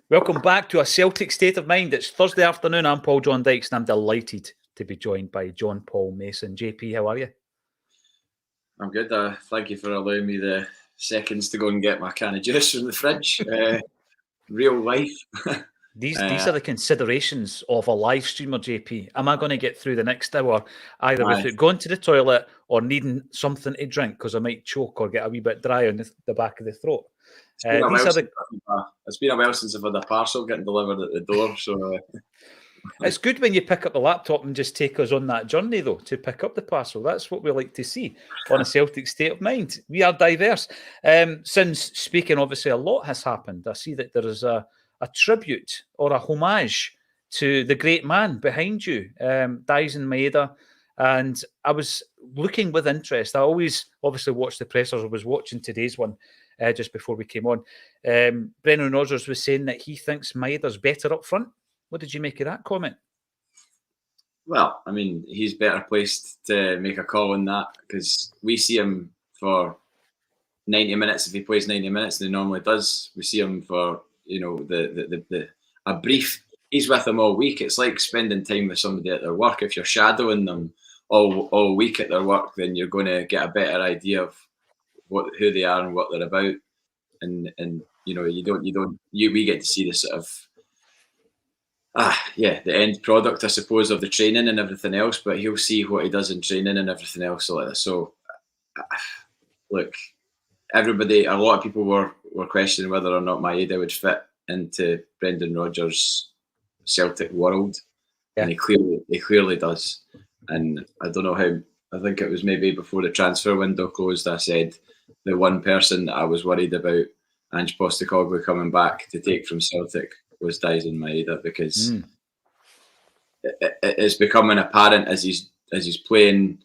Welcome back to A Celtic State of Mind. It's Thursday afternoon. I'm Paul John Dykes and I'm delighted to be joined by John Paul Mason. JP, how are you? I'm good. Thank you for allowing me the seconds to go and get my can of juice from the fridge. Real life. These are the considerations of a live streamer, JP. Am I going to get through the next hour either without going to the toilet or needing something to drink because I might choke or get a wee bit dry on the back of the throat? It's been a while since I've had a parcel getting delivered at the door. So It's good when you pick up the laptop and just take us on that journey, though, to pick up the parcel. That's what we like to see on A Celtic State of Mind. We are diverse. Since speaking, obviously, a lot has happened. I see that there is a tribute or a homage to the great man behind you, Daizen Maeda. And I was looking with interest. I always obviously watch the pressers. I was watching today's one just before we came on. Brendan Rodgers was saying that he thinks Maeda's better up front. What did you make of that comment? Well, I mean, he's better placed to make a call on that because we see him for 90 minutes. If he plays 90 minutes, and he normally does, we see him for a brief. He's with them all week. It's like spending time with somebody at their work. If you're shadowing them all week at their work, then you're going to get a better idea of who they are and what they're about. And we get to see the sort of the end product, I suppose, of the training and everything else. But he'll see what he does in training and everything else like that. So, look, a lot of people were questioning whether or not Maeda would fit into Brendan Rodgers' Celtic world, and he clearly does. And I don't know how. I think it was maybe before the transfer window closed. I said the one person that I was worried about Ange Postecoglou coming back to take from Celtic was Daizen Maeda, because it's becoming apparent as he's playing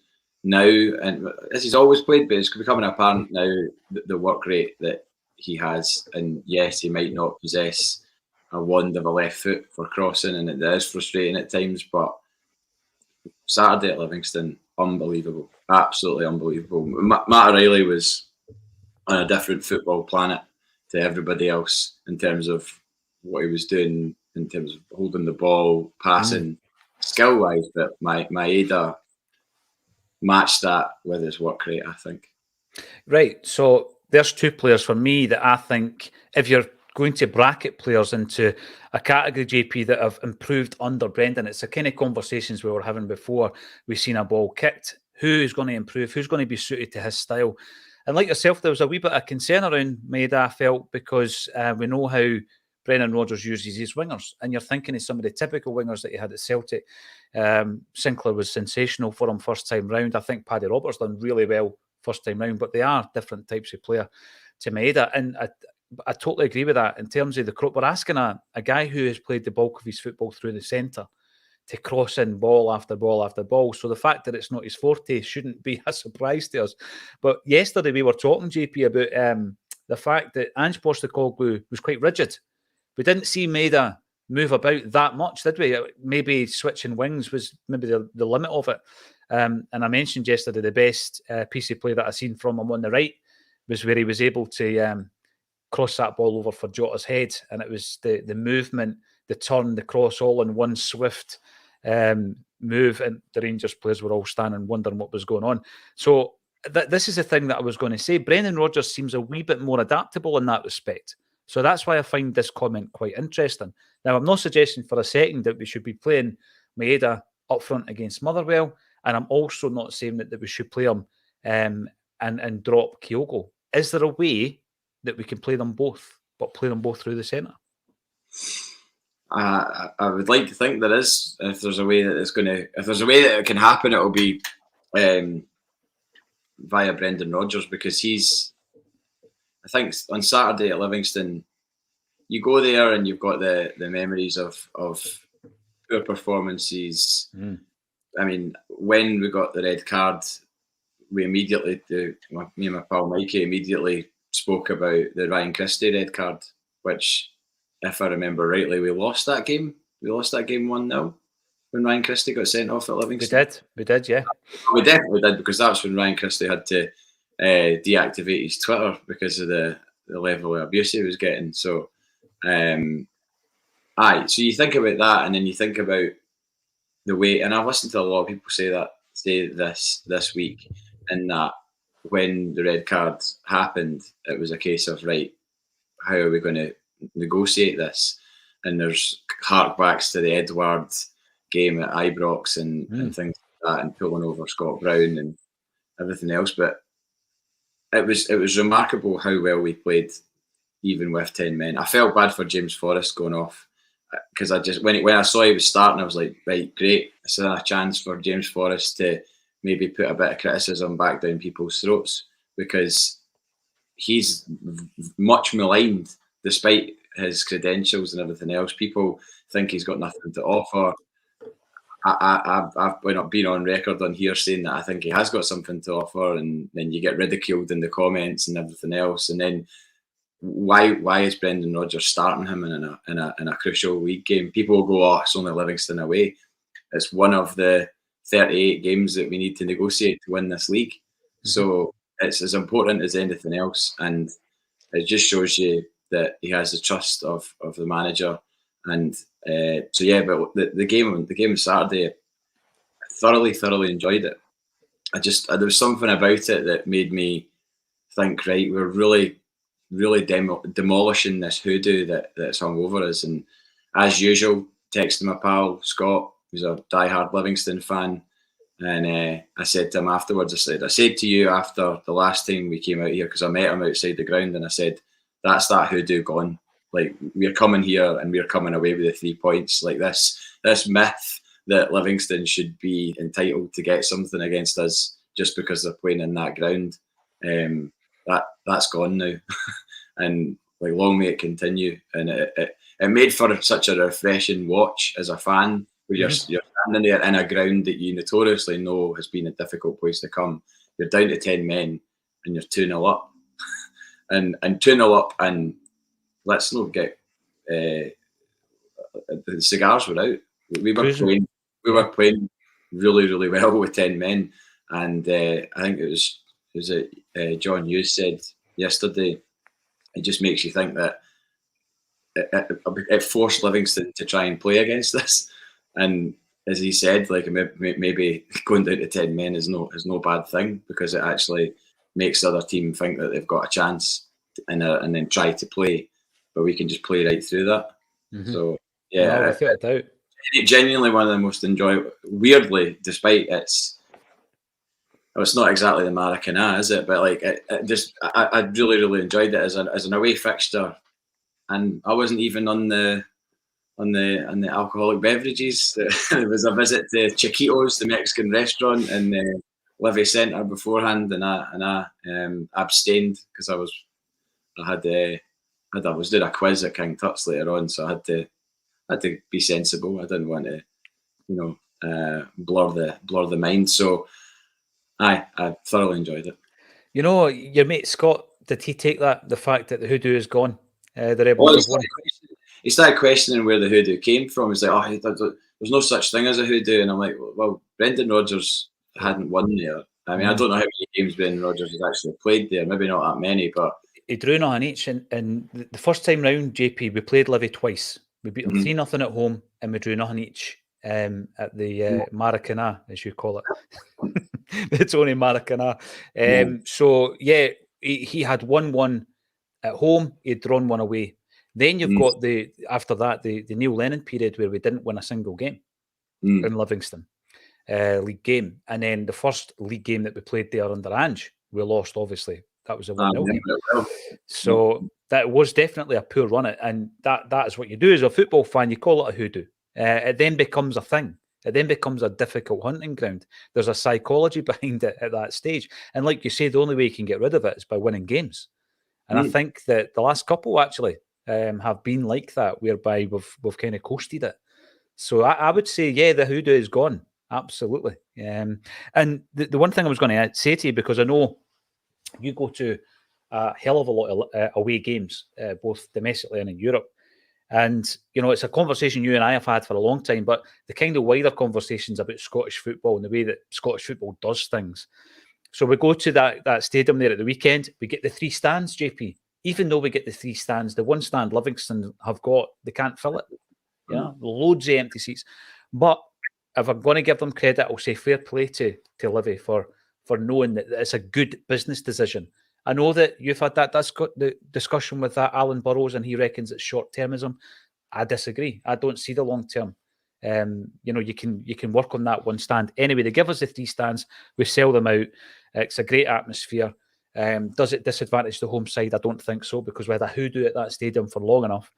now, and as he's always played, but it's becoming apparent now the work rate that he has. And yes, he might not possess a wand of a left foot for crossing, and it is frustrating at times, but Saturday at Livingston, unbelievable, absolutely unbelievable. Matt O'Reilly was on a different football planet to everybody else in terms of what he was doing, in terms of holding the ball, passing, skill-wise, but Maeda matched that with his work rate, I think. Right, so there's two players for me that I think, if you're going to bracket players into a category, JP, that have improved under Brendan, it's the kind of conversations we were having before we've seen a ball kicked. Who is going to improve? Who's going to be suited to his style? And like yourself, there was a wee bit of concern around Maeda, I felt, because we know how Brendan Rodgers uses his wingers, and you're thinking of some of the typical wingers that he had at Celtic. Sinclair was sensational for him first time round. I think Paddy Roberts done really well first time round, but they are different types of player to Maeda. And I totally agree with that in terms of the crop. We're asking a guy who has played the bulk of his football through the centre to cross in ball after ball after ball. So the fact that it's not his forte shouldn't be a surprise to us. But yesterday we were talking, JP, about the fact that Ange Postecoglou was quite rigid. We didn't see Maeda move about that much, did we? Maybe switching wings was maybe the limit of it. And I mentioned yesterday the best piece of play that I've seen from him on the right was where he was able to cross that ball over for Jota's head. And it was the movement, the turn, the cross, all in one swift move. And the Rangers players were all standing wondering what was going on. So this is the thing that I was going to say. Brendan Rodgers seems a wee bit more adaptable in that respect. So that's why I find this comment quite interesting. Now, I'm not suggesting for a second that we should be playing Maeda up front against Motherwell, and I'm also not saying that we should play him and drop Kyogo. Is there a way that we can play them both, but play them both through the centre? I would like to think there is. If there's a way that it can happen, it will be via Brendan Rodgers, because I think on Saturday at Livingston, you go there and you've got the memories of poor performances. I mean, when we got the red card, me and my pal Mikey immediately spoke about the Ryan Christie red card, which, if I remember rightly, we lost that game. We lost that game 1-0 when Ryan Christie got sent off at Livingston. We did, yeah. We definitely did, because that's when Ryan Christie had to deactivate his Twitter because of the level of abuse he was getting. So So you think about that, and then you think about the way, and I've listened to a lot of people say this week, and that when the red card happened, it was a case of, right, how are we going to negotiate this? And there's harkbacks to the Edward game at Ibrox and things like that, and pulling over Scott Brown and everything else. But it was remarkable how well we played, even with 10 men. I felt bad for James Forrest going off, because I just when I saw he was starting, I was like, right, great. This is a chance for James Forrest to maybe put a bit of criticism back down people's throats, because he's much maligned despite his credentials and everything else. People think he's got nothing to offer. I've been on record on here saying that I think he has got something to offer, and then you get ridiculed in the comments and everything else. And then why is Brendan Rodgers starting him in a crucial league game? People will go, oh, it's only Livingston away. It's one of the 38 games that we need to negotiate to win this league. So it's as important as anything else, and it just shows you that he has the trust of the manager. And but the game of Saturday, I thoroughly enjoyed it. There was something about it that made me think, right, we're really demolishing this hoodoo that's hung over us. And as usual, texting my pal Scott, who's a diehard Livingston fan, and I said to him afterwards, I said to you after the last time we came out here, because I met him outside the ground, and I said, that's that hoodoo gone. Like, we're coming here and we're coming away with the 3 points. Like, this myth that Livingston should be entitled to get something against us just because they're playing in that ground, that's gone now. And like, long may it continue. And it made for such a refreshing watch as a fan, where you're standing there in a ground that you notoriously know has been a difficult place to come. You're down to 10 men and you're 2-0 up. and 2-0 up, and let's not get the cigars were out. We were playing really well with 10 men, and I think it was John Hughes said yesterday, it just makes you think that it forced Livingston to try and play against this. And as he said, like, maybe going down to 10 men is no bad thing, because it actually makes the other team think that they've got a chance and then try to play, but we can just play right through that. So yeah, no, without a doubt, genuinely one of the most enjoyable. Weirdly, despite it's not exactly the Maracana, is it? But like, I really enjoyed it as an away fixture, and I wasn't even on the alcoholic beverages. There was a visit to Chiquitos, the Mexican restaurant in the Livy Centre beforehand, and I abstained because I was doing a quiz at King Tut's later on, so I had to be sensible. I didn't want to, blur the mind. So I thoroughly enjoyed it. Your mate Scott, did he take the fact that the hoodoo is gone? They're able to win. He started questioning where the hoodoo came from. He's like, there's no such thing as a hoodoo. And I'm like, well, Brendan Rodgers hadn't won there. I mean, I don't know how many games Brendan Rodgers has actually played there. Maybe not that many, but he drew nothing each. And the first time round, JP, we played Livy twice. We beat them 3-0 at home, and we drew nothing each at the Maracana, as you call it. It's only Maracana. So yeah, he had 1-1 at home. He'd drawn one away. Then you've got after that the Neil Lennon period where we didn't win a single game in Livingston league game, and then the first league game that we played there under Ange, we lost. Obviously, that was a 1-0 game. So that was definitely a poor run. And that is what you do as a football fan. You call it a hoodoo. It then becomes a thing. It then becomes a difficult hunting ground. There's a psychology behind it at that stage. And like you say, the only way you can get rid of it is by winning games. And I think that the last couple actually have been like that, whereby we've kind of coasted it. So I would say, yeah, the hoodoo is gone. Absolutely. And the one thing I was going to say to you, because I know you go to a hell of a lot of away games, both domestically and in Europe. And, it's a conversation you and I have had for a long time, but the kind of wider conversations about Scottish football and the way that Scottish football does things. So we go to that stadium there at the weekend. We get the 3 stands, JP. even though we get the 3 stands, the 1 stand Livingston have got, they can't fill it. Yeah, loads of empty seats. But if I'm going to give them credit, I'll say fair play to Livy for knowing that it's a good business decision. I know that you've had the discussion with that Alan Burrows, and he reckons it's short-termism. I disagree. I don't see the long term. You can work on that 1 stand. Anyway, they give us the 3 stands. We sell them out. It's a great atmosphere. Does it disadvantage the home side? I don't think so, because we had a hoodoo at that stadium for long enough.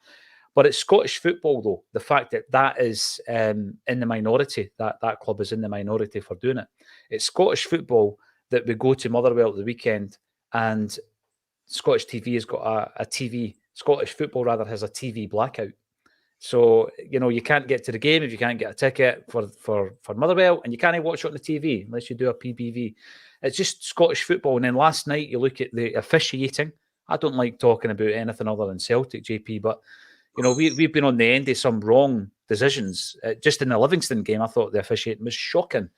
But it's Scottish football, though. The fact that is in the minority, that club is in the minority for doing it. It's Scottish football that we go to Motherwell at the weekend, and Scottish TV has got a TV. Scottish football rather has a TV blackout. So, you can't get to the game if you can't get a ticket for Motherwell, and you can't watch it on the TV unless you do a PBV. It's just Scottish football. And then last night, you look at the officiating. I don't like talking about anything other than Celtic, JP, but, we've been on the end of some wrong decisions. Just in the Livingston game, I thought the officiating was shocking.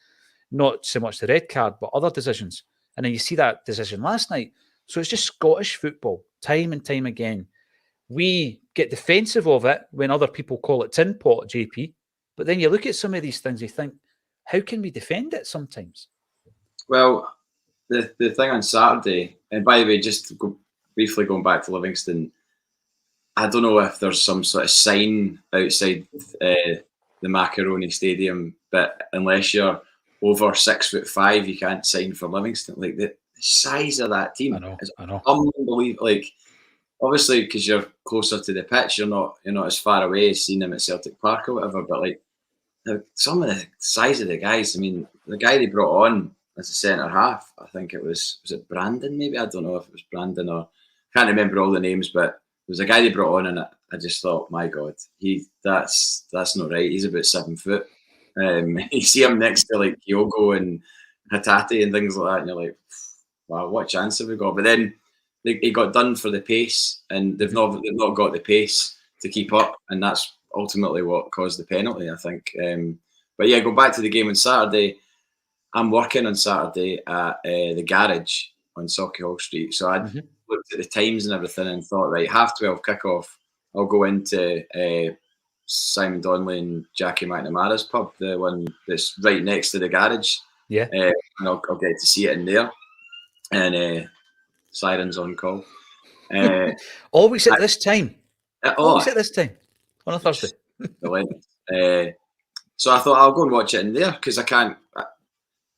Not so much the red card, but other decisions. And then you see that decision last night. So it's just Scottish football, time and time again. We get defensive of it when other people call it tin pot, JP. But then you look at some of these things, you think, how can we defend it sometimes? Well, the thing on Saturday, and by the way, just briefly going back to Livingston, I don't know if there's some sort of sign outside the Macaroni Stadium, but unless you're over 6'5", you can't sign for Livingston. Like the size of that team is unbelievable. Like, obviously, because you're closer to the pitch, you're not as far away as seeing them at Celtic Park or whatever. But like some of the size of the guys. I mean, the guy they brought on as a centre half, I think it was it Brandon? Maybe, I don't know if it was Brandon or can't remember all the names, but there was a guy they brought on, and I just thought, my God, that's not right. He's about 7 foot. You see him next to like Kyogo and Hatate and things like that, and you're like, wow, what chance have we got? But then he got done for the pace, and they've not got the pace to keep up, and that's ultimately what caused the penalty, I think. But yeah, go back to the game on Saturday. I'm working on Saturday at the garage on Sauchiehall Street, so I looked at the times and everything and thought, right, 12:30 kickoff, I'll go into Simon Donnelly and Jackie McNamara's pub, the one that's right next to the garage. Yeah, and I'll get to see it in there, and Sirens on call. Always at this time. Always at this time on a Thursday. So I thought I'll go and watch it in there, because I can't.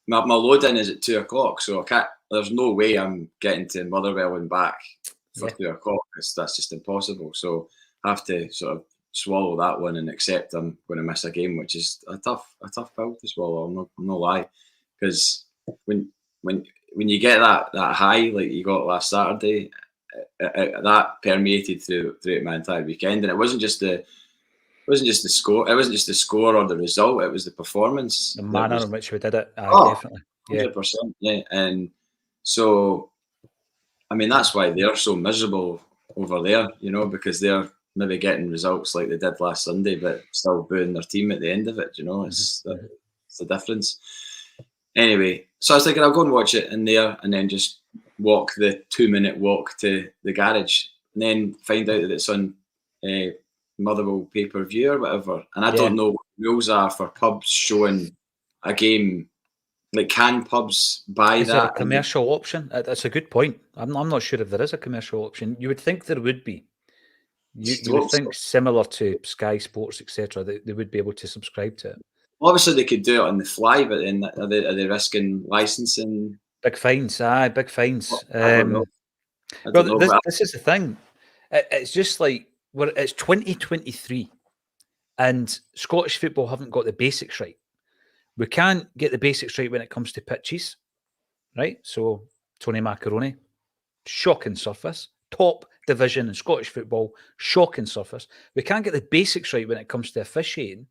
My load in is at 2:00, so I can't. There's no way I'm getting to Motherwell and back for 2:00, because that's just impossible. So I have to sort of swallow that one and accept I'm going to miss a game, which is a tough pill to swallow. I'm no lie, because when you get that high like you got last Saturday, that permeated throughout my entire weekend, and it wasn't just the score. It wasn't just the score or the result. It was the performance, the manner in which we did it. Definitely, 100%. Yeah, and so I mean that's why they're so miserable over there, because they're maybe getting results like they did last Sunday, but still booing their team at the end of it. It's the difference. Anyway, so I was thinking I'll go and watch it in there, and then just walk the 2-minute walk to the garage, and then find out that it's on Motherwell pay-per-view or whatever. And I don't know what the rules are for pubs showing a game. Like, can pubs buy is that? There a commercial option? That's a good point. I'm not sure if there is a commercial option. You would think there would be. You would think similar to Sky Sports, etc., that they would be able to subscribe to it. Obviously, they could do it on the fly, but then are they risking licensing? Big fines, big fines. I don't know. This is the thing. It's just like it's 2023, and Scottish football haven't got the basics right. We can't get the basics right when it comes to pitches, right? So Tony Macaroni, shocking surface, top division in Scottish football, shocking surface. We can't get the basics right when it comes to officiating,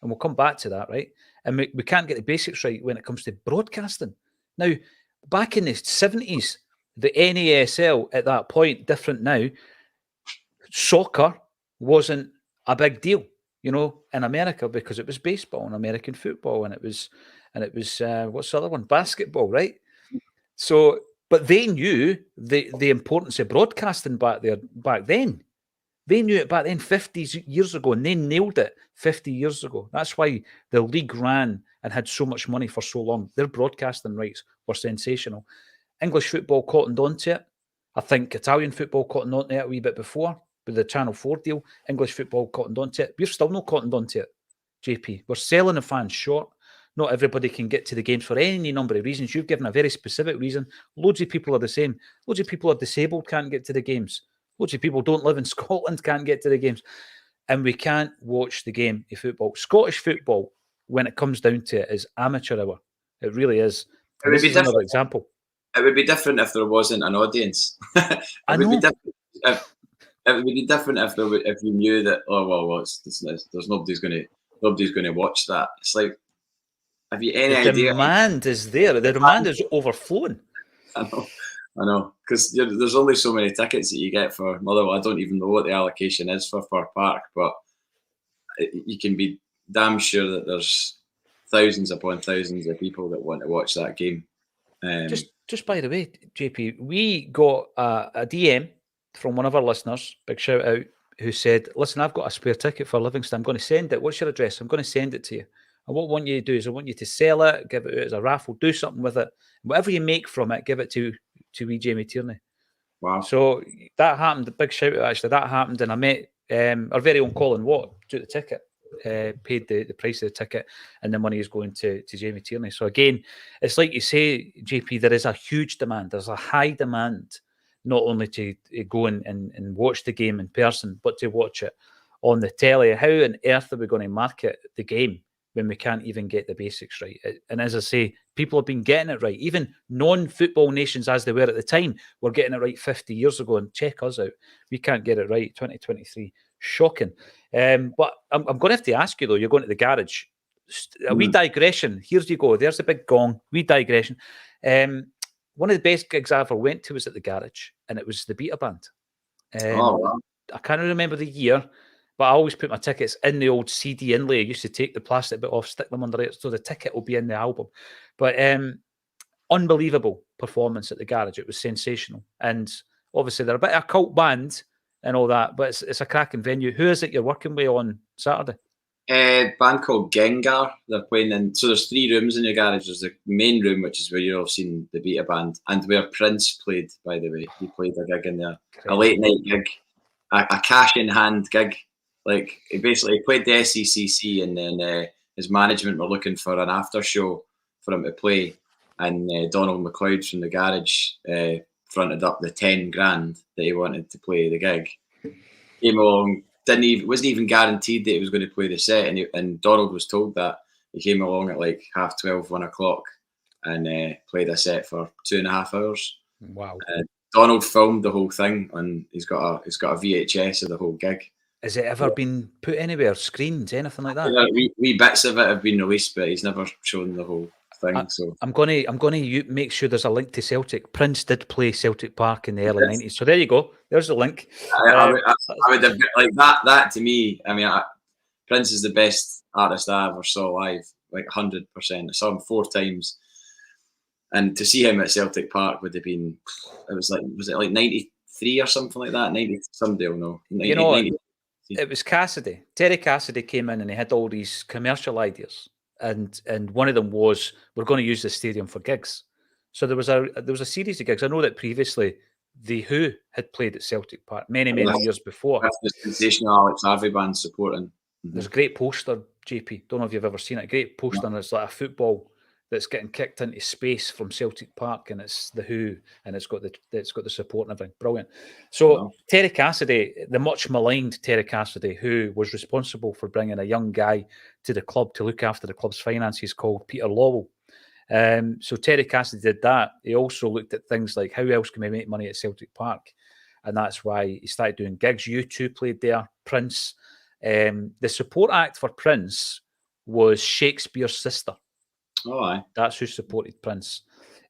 and we'll come back to that, right? And we can't get the basics right when it comes to broadcasting. Now, back in the 70s, the NASL at that point, different now, soccer wasn't a big deal, in America, because it was baseball and American football, and it was what's the other one? Basketball, right? So But they knew the importance of broadcasting back then. They knew it back then 50 years ago, and they nailed it 50 years ago. That's why the league ran and had so much money for so long. Their broadcasting rights were sensational. English football cottoned onto it. I think Italian football cottoned onto it a wee bit before with the Channel 4 deal. English football cottoned onto it. We're still not cottoned onto it, JP. We're selling the fans short. Not everybody can get to the games for any number of reasons. You've given a very specific reason. Loads of people are the same. Loads of people are disabled, can't get to the games. Loads of people don't live in Scotland, can't get to the games. And we can't watch the game of football. Scottish football, when it comes down to it, is amateur hour. It really is. And this is another example. It would be different if there wasn't an audience. It would be different if you knew that. Oh well, there's nobody's going to watch that. It's like, have you any idea? The demand is there. The demand is overflowing. I know, because there's only so many tickets that you get for Motherwell. I don't even know what the allocation is for Park, but you can be damn sure that there's thousands upon thousands of people that want to watch that game. Just by the way, JP, we got a DM from one of our listeners, big shout out, who said, listen, I've got a spare ticket for Livingston. I'm going to send it. What's your address? I'm going to send it to you. And what I want you to do is I want you to sell it, give it out as a raffle, do something with it. Whatever you make from it, give it to wee Jamie Tierney. Wow. So that happened, a big shout out actually. That happened, and I met our very own Colin Watt, took the ticket, paid the price of the ticket, and the money is going to Jamie Tierney. So again, it's like you say, JP, there is a huge demand. There's a high demand, not only to go and watch the game in person, but to watch it on the telly. How on earth are we going to market the game when we can't even get the basics right? And as I say, people have been getting it right. Even non-football nations, as they were at the time, were getting it right 50 years ago. And check us out. We can't get it right. 2023. Shocking. But I'm going to have to ask you, though, you're going to the garage. A wee digression. Here you go. There's a big gong. Wee digression. One of the best gigs I ever went to was at the garage, and it was the Beta Band. Wow. I can't remember the year, but I always put my tickets in the old CD inlay. I used to take the plastic bit off, stick them under it, so the ticket will be in the album. But unbelievable performance at the garage. It was sensational. And obviously they're a bit of a cult band and all that, but it's a cracking venue. Who is it you're working with on Saturday? Band called Gengar. They're playing in, so there's 3 rooms in the garage. There's the main room, which is where you've seen the Beta Band, and where Prince played, by the way. He played a gig in there. Great. A late night gig, a cash in hand gig. Like, he basically played the SECC, and then his management were looking for an after show for him to play, and Donald McLeod from the garage fronted up the 10 grand that he wanted to play the gig. Came along, wasn't even guaranteed that he was going to play the set, and Donald was told that. He came along at like 12:30, 1 o'clock, and played a set for 2.5 hours. Wow! Donald filmed the whole thing, and he's got a VHS of the whole gig. Has it ever been put anywhere, screens, anything like that? Yeah, wee bits of it have been released, but he's never shown the whole thing. So I'm gonna make sure there's a link to Celtic. Prince did play Celtic Park in the early 90s, so there you go. There's the link. I would have, like that to me. I mean, Prince is the best artist I ever saw live, like 100%. I saw him 4 times, and to see him at Celtic Park would have been. Was it like 93 or something like that? 90. Somebody will know. 90, 90. It was Cassidy. Terry Cassidy came in and he had all these commercial ideas, and one of them was, we're going to use the stadium for gigs. So there was a series of gigs. I know that previously the Who had played at Celtic Park many years before. That's the sensational Alex Harvey band supporting. Mm-hmm. There's a great poster, JP. Don't know if you've ever seen it. A great poster, and it's like a football that's getting kicked into space from Celtic Park, and it's the Who, and it's got the support and everything. Brilliant. So Terry Cassidy, the much maligned Terry Cassidy, who was responsible for bringing a young guy to the club to look after the club's finances, called Peter Lowell. So Terry Cassidy did that. He also looked at things like, how else can we make money at Celtic Park? And that's why he started doing gigs. U2 played there, Prince. The support act for Prince was Shakespeare's sister. Oh, aye. That's who supported Prince.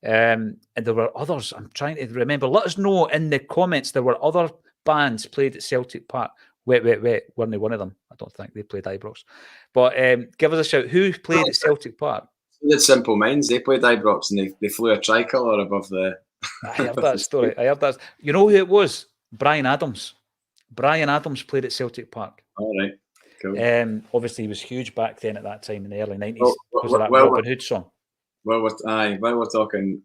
And there were others. I'm trying to remember. Let us know in the comments. There were other bands played at Celtic Park. Wet, weren't they one of them? I don't think they played Ibrox. But give us a shout. Who played at Celtic Park? So did Simple Minds. They played Ibrox, and they flew a tricolour above the I heard that story. I heard that. You know who it was? Brian Adams. Brian Adams played at Celtic Park. All right, cool. Obviously, he was huge back then at that time in the early 90s because well, of that well, Robin Hood song. While we're talking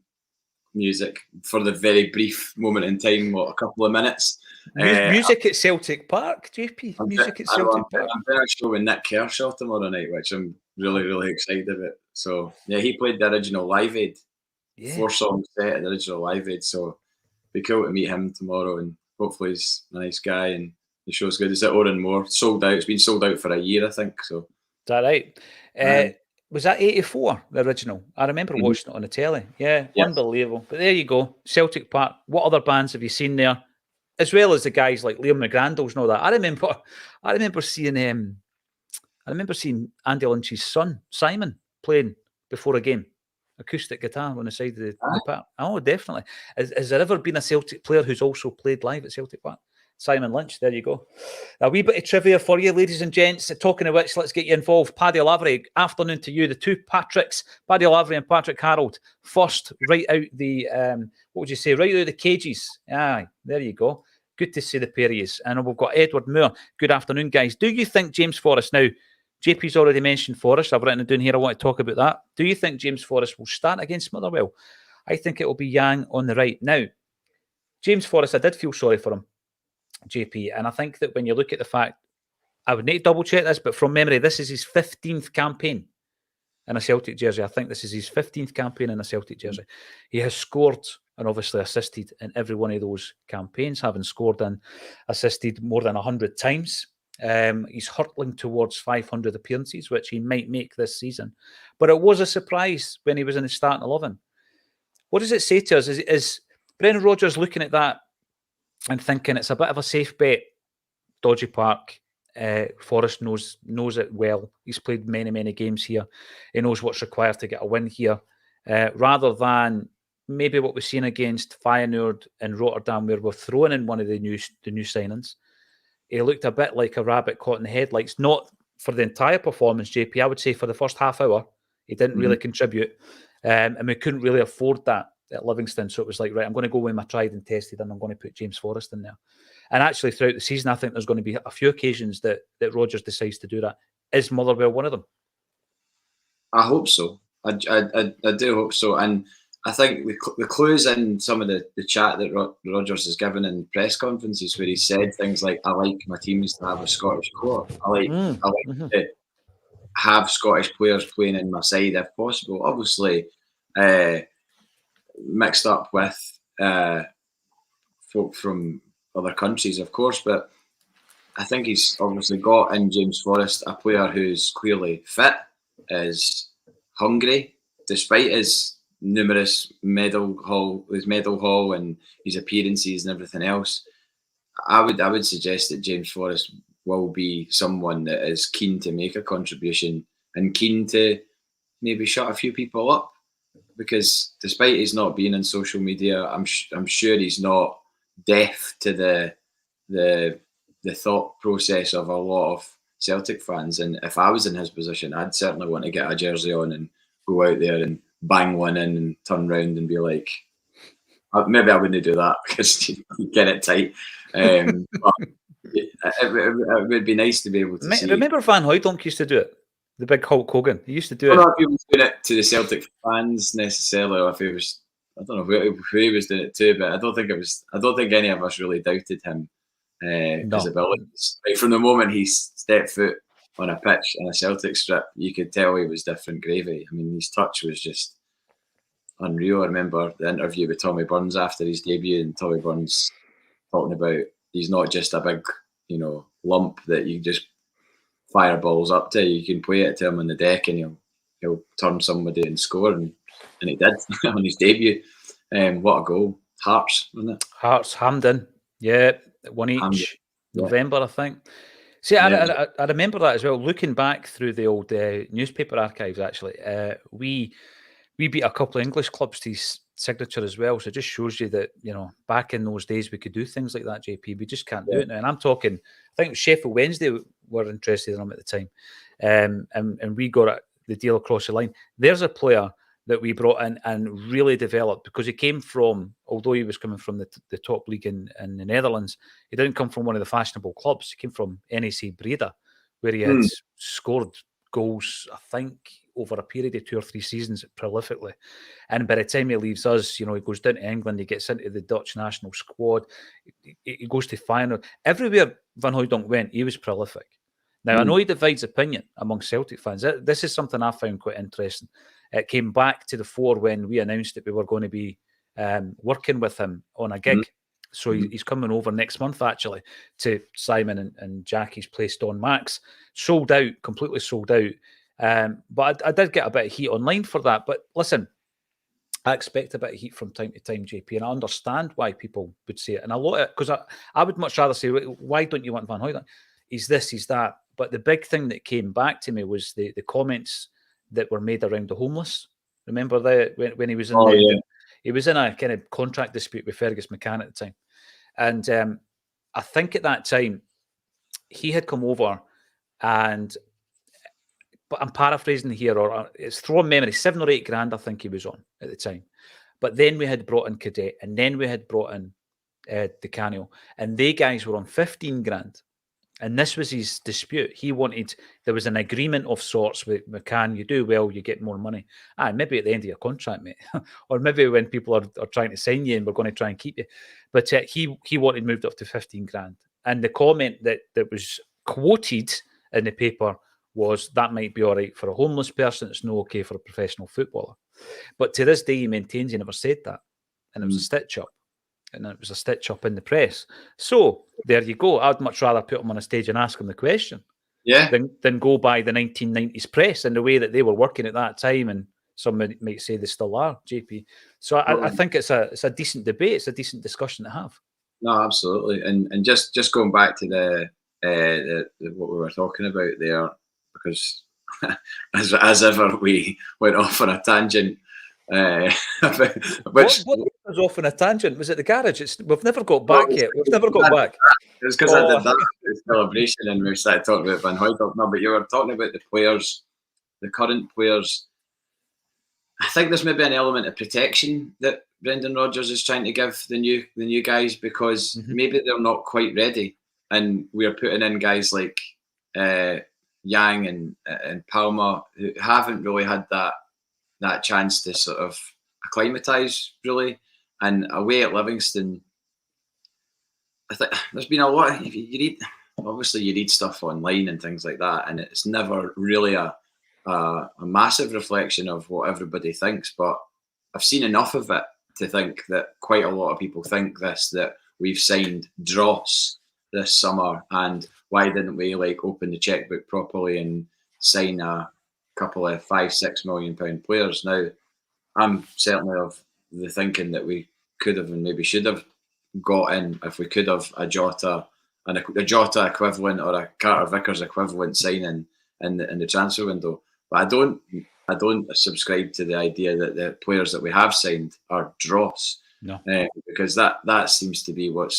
music for the very brief moment in time, a couple of minutes. Music at Celtic Park, JP. Music at Celtic Park. I'm doing a show with Nick Kershaw tomorrow night, which I'm really, really excited about. So yeah, he played the original Live Aid, 4-song set at the original Live Aid. So it'd be cool to meet him tomorrow, and hopefully he's a nice guy and the show's good. It's at Oran Moore, sold out. It's been sold out for a year, I think. So is that right? Was that 84, the original? I remember watching it on the telly. Yeah, unbelievable. But there you go, Celtic Park. What other bands have you seen there? As well as the guys like Liam McGrandles and all that. I remember seeing Andy Lynch's son, Simon, playing before a game. Acoustic guitar on the side of the park. Oh, definitely. Has there ever been a Celtic player who's also played live at Celtic Park? Simon Lynch, there you go. A wee bit of trivia for you, ladies and gents. Talking of which, let's get you involved. Paddy Lavery, afternoon to you. The two Patricks, Paddy Lavery and Patrick Harold, first right out the, what would you say, right out of the cages. Aye, there you go. Good to see the pair of yous. And we've got Edward Moore. Good afternoon, guys. Do you think James Forrest, now, JP's already mentioned Forrest. I've written it down here. I want to talk about that. Do you think James Forrest will start against Motherwell? I think it will be Yang on the right. Now, James Forrest, I did feel sorry for him, JP, and I think that when you look at the fact, I would need to double check this, but from memory, this is his 15th campaign in a Celtic jersey. I think this is his 15th campaign in a Celtic jersey. He has scored and obviously assisted in every one of those campaigns, having scored and assisted more than 100 times. He's hurtling towards 500 appearances, which he might make this season. But it was a surprise when he was in the starting 11. What does it say to us? Is Brendan Rodgers looking at that and thinking it's a bit of a safe bet? Dodgy Park. Forrest knows it well. He's played many, many games here. He knows what's required to get a win here. Rather than maybe what we've seen against Feyenoord and Rotterdam, where we're throwing in one of the new signings. He looked a bit like a rabbit caught in the headlights. Not for the entire performance, JP. I would say for the first half hour, he didn't really contribute. And we couldn't really afford that at Livingston. So it was like, right, I'm going to go with my tried and tested and I'm going to put James Forrest in there. And actually throughout the season, I think there's going to be a few occasions that Rodgers decides to do that. Is Motherwell one of them? I hope so. I do hope so. And I think the clues in some of the chat that Rodgers has given in press conferences where he said things like, I like my teams to have a Scottish core. I like to have Scottish players playing in my side if possible. Obviously, mixed up with folk from other countries, of course, but I think he's obviously got in James Forrest a player who's clearly fit, is hungry, despite his numerous medal haul and his appearances and everything else. I would suggest that James Forrest will be someone that is keen to make a contribution and keen to maybe shut a few people up, because despite his not being on social media, I'm sure he's not deaf to the thought process of a lot of Celtic fans. And if I was in his position, I'd certainly want to get a jersey on and go out there and bang one in and turn round and be like, maybe I wouldn't do that because you get it tight. But it would be nice to be able to see. Remember Van Hooydonk used to do it? The big Hulk Hogan. He used to do it. I don't know if he was doing it to the Celtic fans necessarily, or if he was, I don't know who he was doing it to, but I don't think any of us really doubted him his abilities. Like from the moment he stepped foot on a pitch in a Celtic strip, you could tell he was different gravy. I mean, his touch was just unreal. I remember the interview with Tommy Burns after his debut, and Tommy Burns talking about he's not just a big, lump that you just fire balls up to. You can play it to him on the deck and he'll turn somebody and score, and he did on his debut. What a goal. Hearts, wasn't it? Hearts, Hampden. Yeah, one each. Hampden. November, I think. See, yeah. I remember that as well. Looking back through the old newspaper archives, actually, we beat a couple of English clubs to his signature as well. So it just shows you that, back in those days, we could do things like that, JP. We just can't do it now. And I'm talking, I think Sheffield Wednesday were interested in him at the time. And we got the deal across the line. There's a player that we brought in and really developed, because he came from, although he was coming from the top league in the Netherlands, he didn't come from one of the fashionable clubs. He came from NEC Breda, where he had scored goals, I think, over a period of 2 or 3 seasons prolifically. And by the time he leaves us, he goes down to England, he gets into the Dutch national squad, he goes to Feyenoord. Everywhere Van Hooijdonk went, he was prolific. Now, I know he divides opinion among Celtic fans. This is something I found quite interesting. It came back to the fore when we announced that we were going to be working with him on a gig. So he's coming over next month, actually, to Simon and Jackie's place, Don Max. Sold out, completely sold out. But I did get a bit of heat online for that. But listen, I expect a bit of heat from time to time, JP, and I understand why people would say it. And a lot of it, because I would much rather say, why don't you want Van Hooijdonk? He's this, he's that. But the big thing that came back to me was the comments that were made around the homeless. Remember when he was in he was in a kind of contract dispute with Fergus McCann at the time. And I think at that time, he had come over but I'm paraphrasing here, or it's throwing memory, 7 or 8 grand I think he was on at the time. But then we had brought in Cadet, and then we had brought in Di Canio, and they guys were on 15 grand. And this was his dispute. There was an agreement of sorts with McCann. You do well, you get more money. Maybe at the end of your contract, mate. Or maybe when people are trying to sign you and we're going to try and keep you. But he wanted moved up to 15 grand. And the comment that was quoted in the paper was, that might be all right for a homeless person. It's no okay for a professional footballer. But to this day, he maintains he never said that. And it was a stitch-up. And it was a stitch-up in the press. So, there you go. I'd much rather put him on a stage and ask him the question than go by the 1990s press and the way that they were working at that time. And some might say they still are, JP. So, I think it's a decent debate. It's a decent discussion to have. No, absolutely. And just going back to the what we were talking about there, because as ever, we went off on a tangent. What was off on a tangent? Was it the garage? We've never got back yet. We've never got back. It was because I did that celebration and we started talking about Van Hooijdonk. No, but you were talking about the players, the current players. I think there's maybe an element of protection that Brendan Rodgers is trying to give the new guys, because maybe they're not quite ready, and we are putting in guys like Yang and Palmer, who haven't really had that chance to sort of acclimatise, really. And away at Livingston, I think there's been a lot. You read stuff online and things like that, and it's never really a massive reflection of what everybody thinks. But I've seen enough of it to think that quite a lot of people think that we've signed dross this summer, and why didn't we open the checkbook properly and sign a couple of £5-6 million players? Now, I'm certainly of the thinking that we could have and maybe should have got in, if we could have, a Jota equivalent or a Carter Vickers equivalent signing in the transfer window. But I don't subscribe to the idea that the players that we have signed are dross. No, because that seems to be what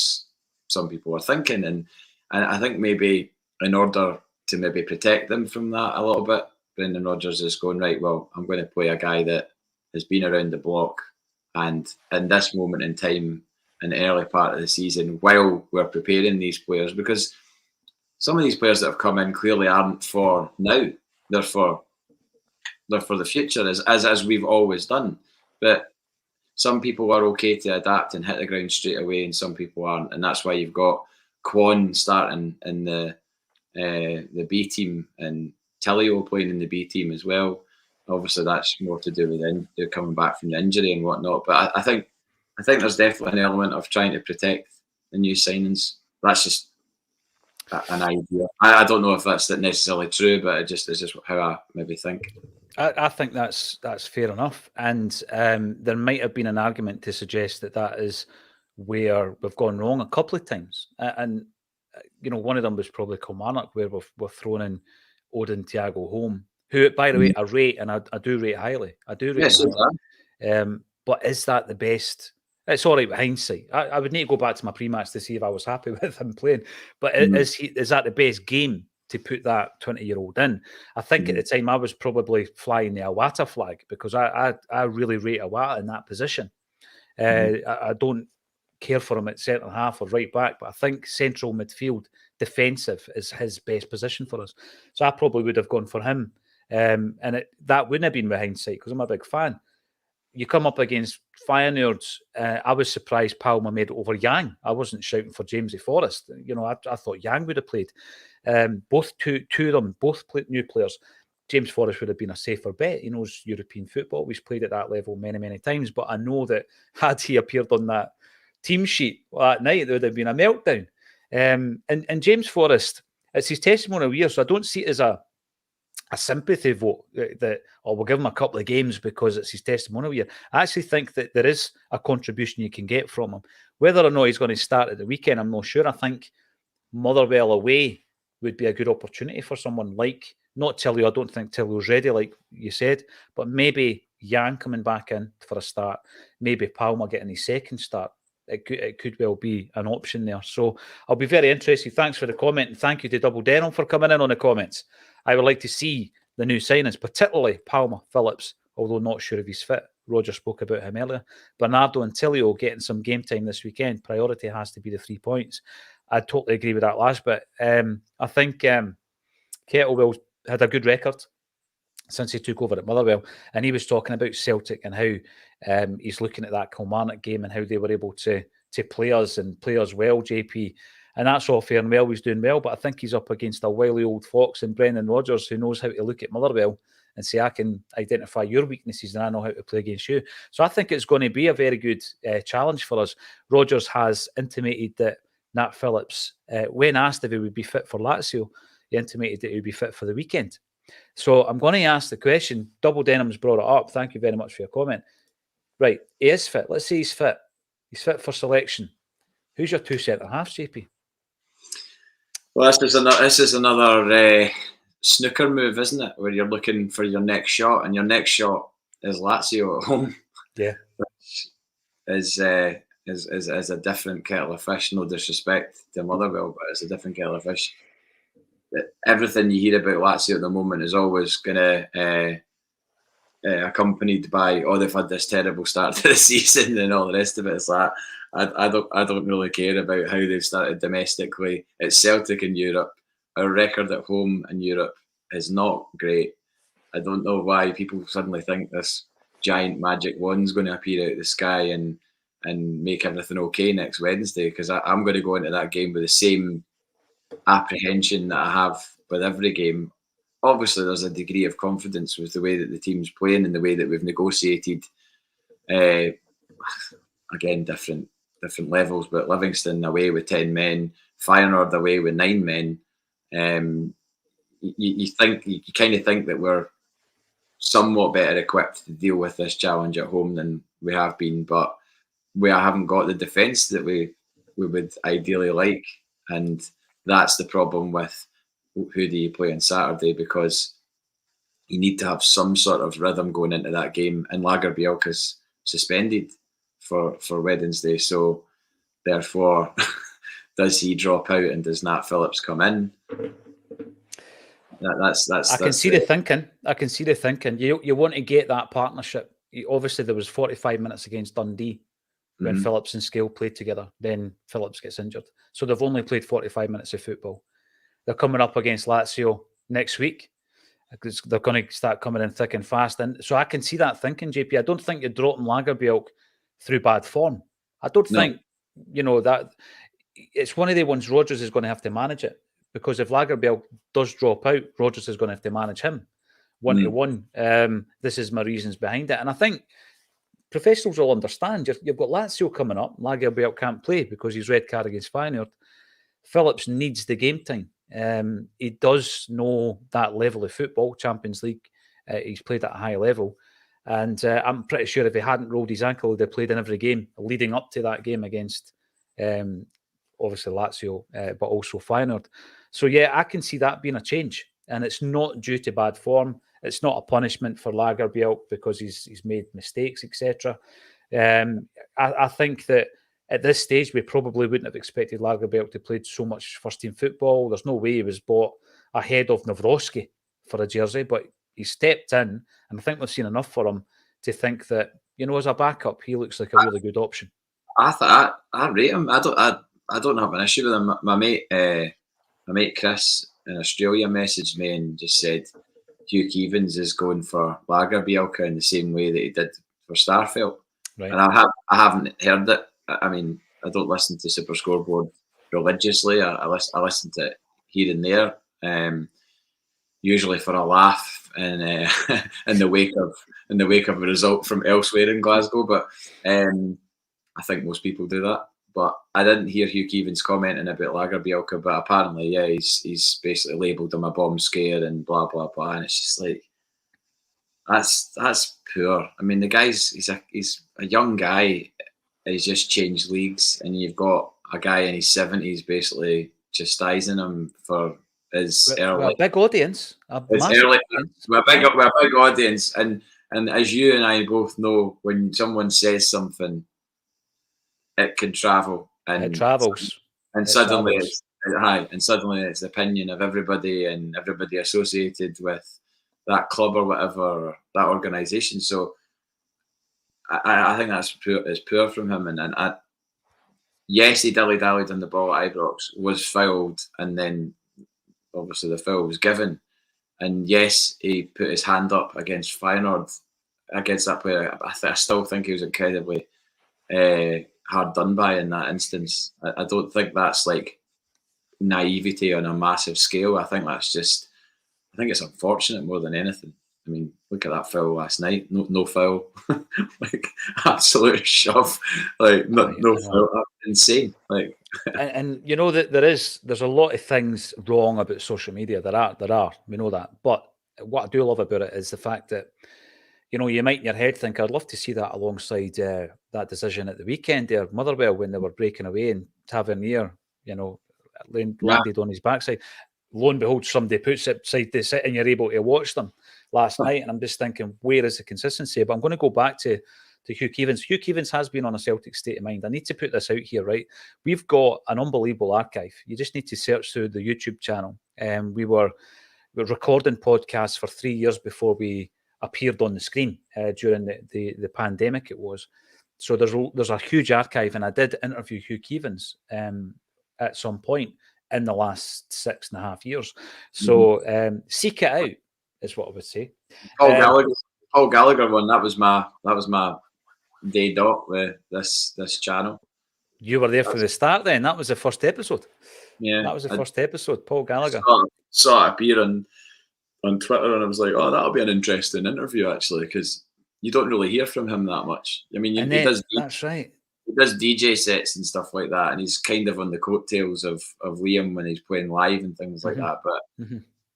some people are thinking, and I think maybe in order to maybe protect them from that a little bit, Brendan Rodgers is going, right, well, I'm going to play a guy that has been around the block, and in this moment in time, in the early part of the season, while we're preparing these players, because some of these players that have come in clearly aren't for now. They're for the future, as we've always done. But some people are okay to adapt and hit the ground straight away, and some people aren't. And that's why you've got Kwon starting in the B team and Tillio playing in the B team as well. Obviously, that's more to do with they're coming back from the injury and whatnot. But I think there's definitely an element of trying to protect the new signings. That's just an idea. I don't know if that's necessarily true, but it's just how I maybe think. I think that's fair enough, and there might have been an argument to suggest that is where we've gone wrong a couple of times, and one of them was probably Kilmarnock, where we've thrown in Odin Thiago Holm, who, by the way, I rate, and I do rate highly. I do rate highly. But is that the best? It's all right with hindsight. I would need to go back to my pre-match to see if I was happy with him playing. But is that the best game to put that 20-year-old in. I think at the time I was probably flying the Iwata flag because I really rate Iwata in that position. I don't care for him at centre half or right back, but I think central midfield defensive is his best position for us. So I probably would have gone for him. That wouldn't have been with hindsight because I'm a big fan. You come up against Feyenoord. I was surprised Palma made it over Yang. I wasn't shouting for Jamesy Forrest. I thought Yang would have played. Both two of them, both new players. James Forrest would have been a safer bet. He knows European football. He's played at that level many, many times. But I know that had he appeared on that team sheet that night, there would have been a meltdown. And James Forrest, it's his testimonial year, so I don't see it as a sympathy vote that we'll give him a couple of games because it's his testimonial year. I actually think that there is a contribution you can get from him. Whether or not he's going to start at the weekend, I'm not sure. I think Motherwell away would be a good opportunity for someone like, not Tilio. I don't think Tilio's ready, like you said, but maybe Yang coming back in for a start, maybe Palma getting his second start. It could well be an option there. So I'll be very interested. Thanks for the comment, and thank you to Double Denim for coming in on the comments. I would like to see the new signings, particularly Palma, Phillips, although not sure if he's fit. Roger spoke about him earlier. Bernardo and Tilio getting some game time this weekend. Priority has to be the 3 points. I totally agree with that last bit. I think Kettlewell had a good record since he took over at Motherwell, and he was talking about Celtic and how he's looking at that Kilmarnock game and how they were able to play us and play us well, JP. And that's all fair and well. He's doing well, but I think he's up against a wily old fox in Brendan Rodgers who knows how to look at Motherwell and say, I can identify your weaknesses and I know how to play against you. So I think it's going to be a very good challenge for us. Rodgers has intimated that Nat Phillips, when asked if he would be fit for Lazio, he intimated that he would be fit for the weekend. So I'm going to ask the question. Double Denim's brought it up. Thank you very much for your comment. Right, he is fit. Let's say he's fit. He's fit for selection. Who's your two centre halves, JP? Well, this is another snooker move, isn't it? Where you're looking for your next shot, and your next shot is Lazio at home. Yeah, which is a different kettle of fish. No disrespect to Motherwell, but it's a different kettle of fish. Everything you hear about Lazio at the moment is always going to accompanied by, they've had this terrible start to the season and all the rest of it. It's like I don't really care about how they've started domestically. It's Celtic in Europe. Our record at home in Europe is not great. I don't know why people suddenly think this giant magic wand's going to appear out of the sky and make everything okay next Wednesday, because I'm going to go into that game with the same apprehension that I have with every game. Obviously, there's a degree of confidence with the way that the team's playing and the way that we've negotiated. Again, different levels, but Livingston away with 10 men, Feyenoord away with 9 men. You kind of think that we're somewhat better equipped to deal with this challenge at home than we have been, but we haven't got the defence that we would ideally like, and that's the problem with who do you play on Saturday, because you need to have some sort of rhythm going into that game, and Lagerbielke's suspended for Wednesday, so therefore does he drop out and does Nat Phillips come in? I can see the thinking. You want to get that partnership. Obviously, there was 45 minutes against Dundee when Phillips and Scale played together. Then Phillips gets injured, so they've only played 45 minutes of football. They're coming up against Lazio next week because they're going to start coming in thick and fast. And so I can see that thinking, JP. I don't think you're dropping Lagerbielke through bad form. I don't think, that it's one of the ones Rodgers is going to have to manage it, because if Lagerbielke does drop out, Rodgers is going to have to manage him one-to-one. This is my reasons behind it. And I think professionals will understand. You've got Lazio coming up. Lagerbielke can't play because he's red card against Feyenoord. Phillips needs the game time. He does know that level of football, Champions League. He's played at a high level. And I'm pretty sure if he hadn't rolled his ankle, he'd have played in every game leading up to that game against, obviously, Lazio, but also Feyenoord. So, yeah, I can see that being a change. And it's not due to bad form. It's not a punishment for Lagerbielke because he's made mistakes, etc. I think that at this stage, we probably wouldn't have expected Lagerbielke to play so much first-team football. There's no way he was bought ahead of Nawrocki for a jersey, but he stepped in, and I think we've seen enough for him to think that, as a backup, he looks like a really good option. I rate him. I don't have an issue with him. My mate Chris in Australia messaged me and just said Hugh Keevins is going for Lagerbielke in the same way that he did for Starfelt. Right. And I haven't heard it. I mean, I don't listen to Super Scoreboard religiously. I listen to it here and there, usually for a laugh and in the wake of a result from elsewhere in Glasgow. But I think most people do that. But I didn't hear Hugh Keevins commenting about Lagerbielke, but apparently, yeah, he's basically labelled him a bomb scare and blah blah blah, and it's just like that's poor. I mean, the guy's he's a young guy. He's just changed leagues, and you've got a guy in his 70s basically chastising him for his early. We're a big audience. We're a big audience, and as you and I both know, when someone says something, it can travel, and it travels, and suddenly it's the opinion of everybody and everybody associated with that club or whatever, or that organisation. So I think that's poor from him. And yes, he dilly-dallied on the ball at Ibrox, was fouled, and then obviously the foul was given. And yes, he put his hand up against Feyenoord, against that player. I still think he was incredibly hard done by in that instance. I don't think that's like naivety on a massive scale. I think it's unfortunate more than anything. I mean, look at that foul last night. No foul, like absolute shove, like no foul. Insane. Like, and you know that there's a lot of things wrong about social media. There are. We know that. But what I do love about it is the fact that, you might in your head think, I'd love to see that alongside that decision at the weekend there, Motherwell, when they were breaking away and Tavernier, landed on his backside. Lo and behold, somebody puts it side to side and you're able to watch them last night. And I'm just thinking, where is the consistency? But I'm going to go back to Hugh Keevins. Hugh Keevins has been on a Celtic state of mind. I need to put this out here, right? We've got an unbelievable archive. You just need to search through the YouTube channel. We were recording podcasts for 3 years before we appeared on the screen during the pandemic it was. So there's a huge archive, and I did interview Hugh Keevins at some point in the last 6.5 years. So seek it out is what I would say. Paul Gallagher one, that was my day dot with this channel. You were there from the start then. That was the first episode. Yeah. That was the first episode, Paul Gallagher. Saw it appear on Twitter, and I was like, oh, that'll be an interesting interview actually, because you don't really hear from him that much. I mean, that's right. He does DJ sets and stuff like that, and he's kind of on the coattails of Liam when he's playing live and things like that. But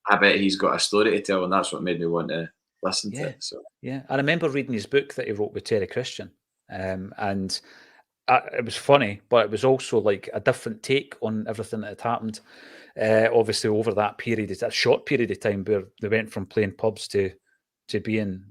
I bet he's got a story to tell, and that's what made me want to listen to it. So yeah, I remember reading his book that he wrote with Terry Christian, and it was funny, but it was also like a different take on everything that had happened. Obviously, over that period, it's a short period of time where they went from playing pubs to being,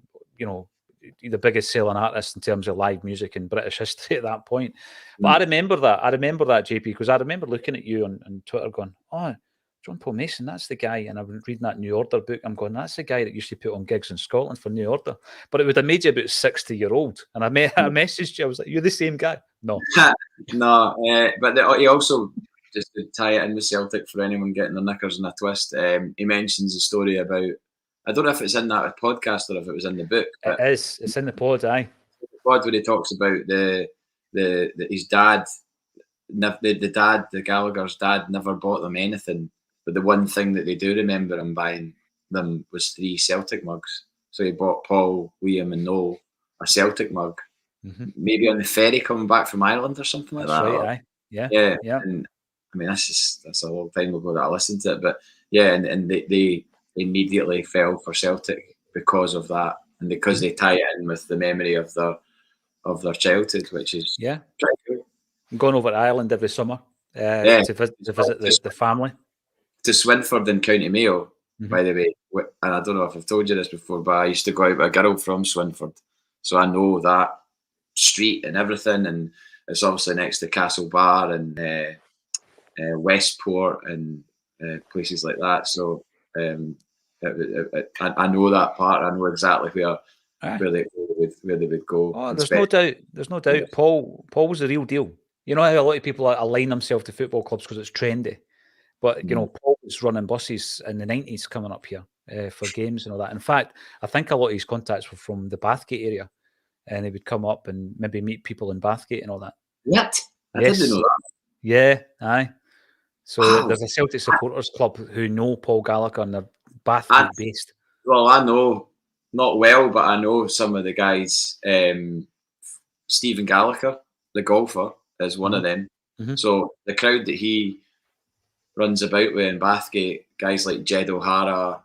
the biggest selling artist in terms of live music in British history at that point. But I remember that, JP, because I remember looking at you on Twitter going, oh, John Paul Mason, that's the guy. And I've been reading that New Order book. I'm going, that's the guy that used to put on gigs in Scotland for New Order. But it would have made you about 60-year-old. And I messaged you. I was like, you're the same guy. No. No, but he also, just to tie it in with Celtic for anyone getting their knickers in a twist, he mentions a story about, I don't know if it's in that podcast or if it was in the book. It is. It's in the pod, aye. The pod where he talks about his dad, the Gallagher's dad never bought them anything, but the one thing that they do remember him buying them was 3 Celtic mugs. So he bought Paul, Liam and Noel a Celtic mug, maybe on the ferry coming back from Ireland or something like that. Right, aye. Yeah. And I mean, that's a long time ago that I listened to it, but yeah, and they immediately fell for Celtic because of that, and because they tie it in with the memory of their childhood, which is pretty cool. I'm going over to Ireland every summer to visit the family. To Swinford in County Mayo, by the way, and I don't know if I've told you this before, but I used to go out with a girl from Swinford, so I know that street and everything, and it's obviously next to Castle Bar and Westport and places like that. So I know that part. I know exactly where they would go. Oh, there's no doubt. There's no doubt. Paul was the real deal. You know how a lot of people align themselves to football clubs because it's trendy. But, you know, Paul was running buses in the 90s coming up here for games and all that. In fact, I think a lot of his contacts were from the Bathgate area, and he would come up and maybe meet people in Bathgate and all that. What? I Yes. didn't know that. Yeah, aye. So Wow. there's a Celtic supporters club who know Paul Gallagher and they're Bathgate based. Well, I know, not well, but I know some of the guys. Stephen Gallagher, the golfer, is one of them. So the crowd that he runs about with in Bathgate, guys like Jed O'Hara,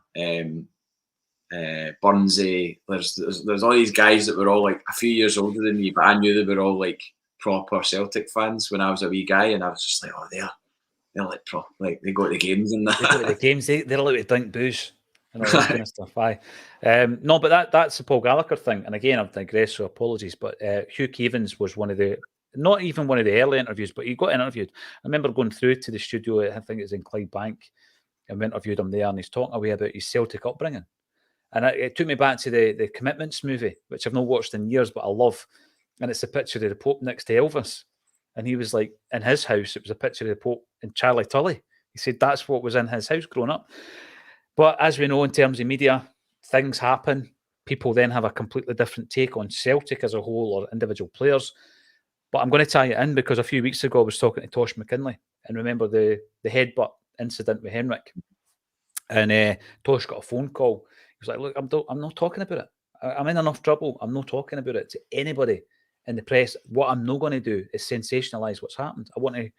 Burnsy, there's all these guys that were all like a few years older than me, but I knew they were all like proper Celtic fans when I was a wee guy, and I was just like, oh, they're like like they go to the games and that. They go to the games. They're allowed to drink booze and all that kind of stuff. Aye. No, but that's the Paul Gallagher thing. And again, I've digressed, so apologies. But Hugh Keevins was not even one of the early interviews, but he got interviewed. I remember going through to the studio, I think it was in Clydebank, and we interviewed him there, and he's talking away about his Celtic upbringing. And it took me back to the Commitments movie, which I've not watched in years, but I love. And it's a picture of the Pope next to Elvis. And he was like, in his house, it was a picture of the Pope and Charlie Tully. He said that's what was in his house growing up. But as we know, in terms of media, things happen. People then have a completely different take on Celtic as a whole or individual players. But I'm going to tie it in because a few weeks ago I was talking to Tosh McKinley. And remember the headbutt incident with Henrik. And Tosh got a phone call. He was like, look, I'm not talking about it. I'm in enough trouble. I'm not talking about it to anybody in the press. What I'm not going to do is sensationalise what's happened. I want to,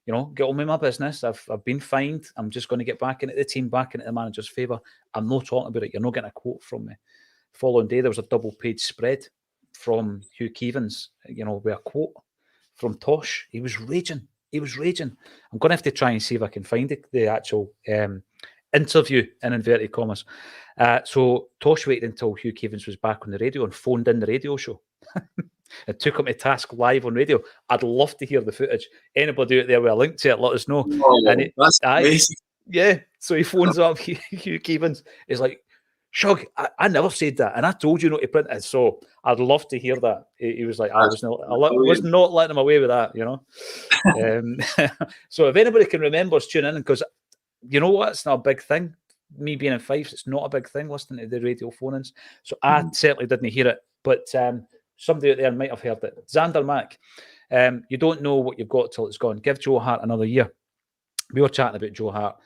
get on with my business. I've been fined. I'm just going to get back into the team, back into the manager's favour. I'm not talking about it. You're not getting a quote from me. The following day, there was a double-page spread from Hugh Keevins, with a quote from Tosh. He was raging. I'm going to have to try and see if I can find the actual interview, in inverted commas. So Tosh waited until Hugh Keevins was back on the radio and phoned in the radio show. It took him to task live on radio. I'd love to hear the footage. Anybody out there with a link to it, let us know. Oh, that's amazing. Yeah, so he phones up Hugh Keevins. He's like, Shug, I never said that, and I told you not to print it. So I'd love to hear that. He was like, I was not letting him away with that, So if anybody can remember us, tune in, because you know what? It's not a big thing. Me being in Fife, it's not a big thing listening to the radio phone-ins. So I certainly didn't hear it, but somebody out there might have heard it. Xander Mack, you don't know what you've got till it's gone. Give Joe Hart another year. We were chatting about Joe Hart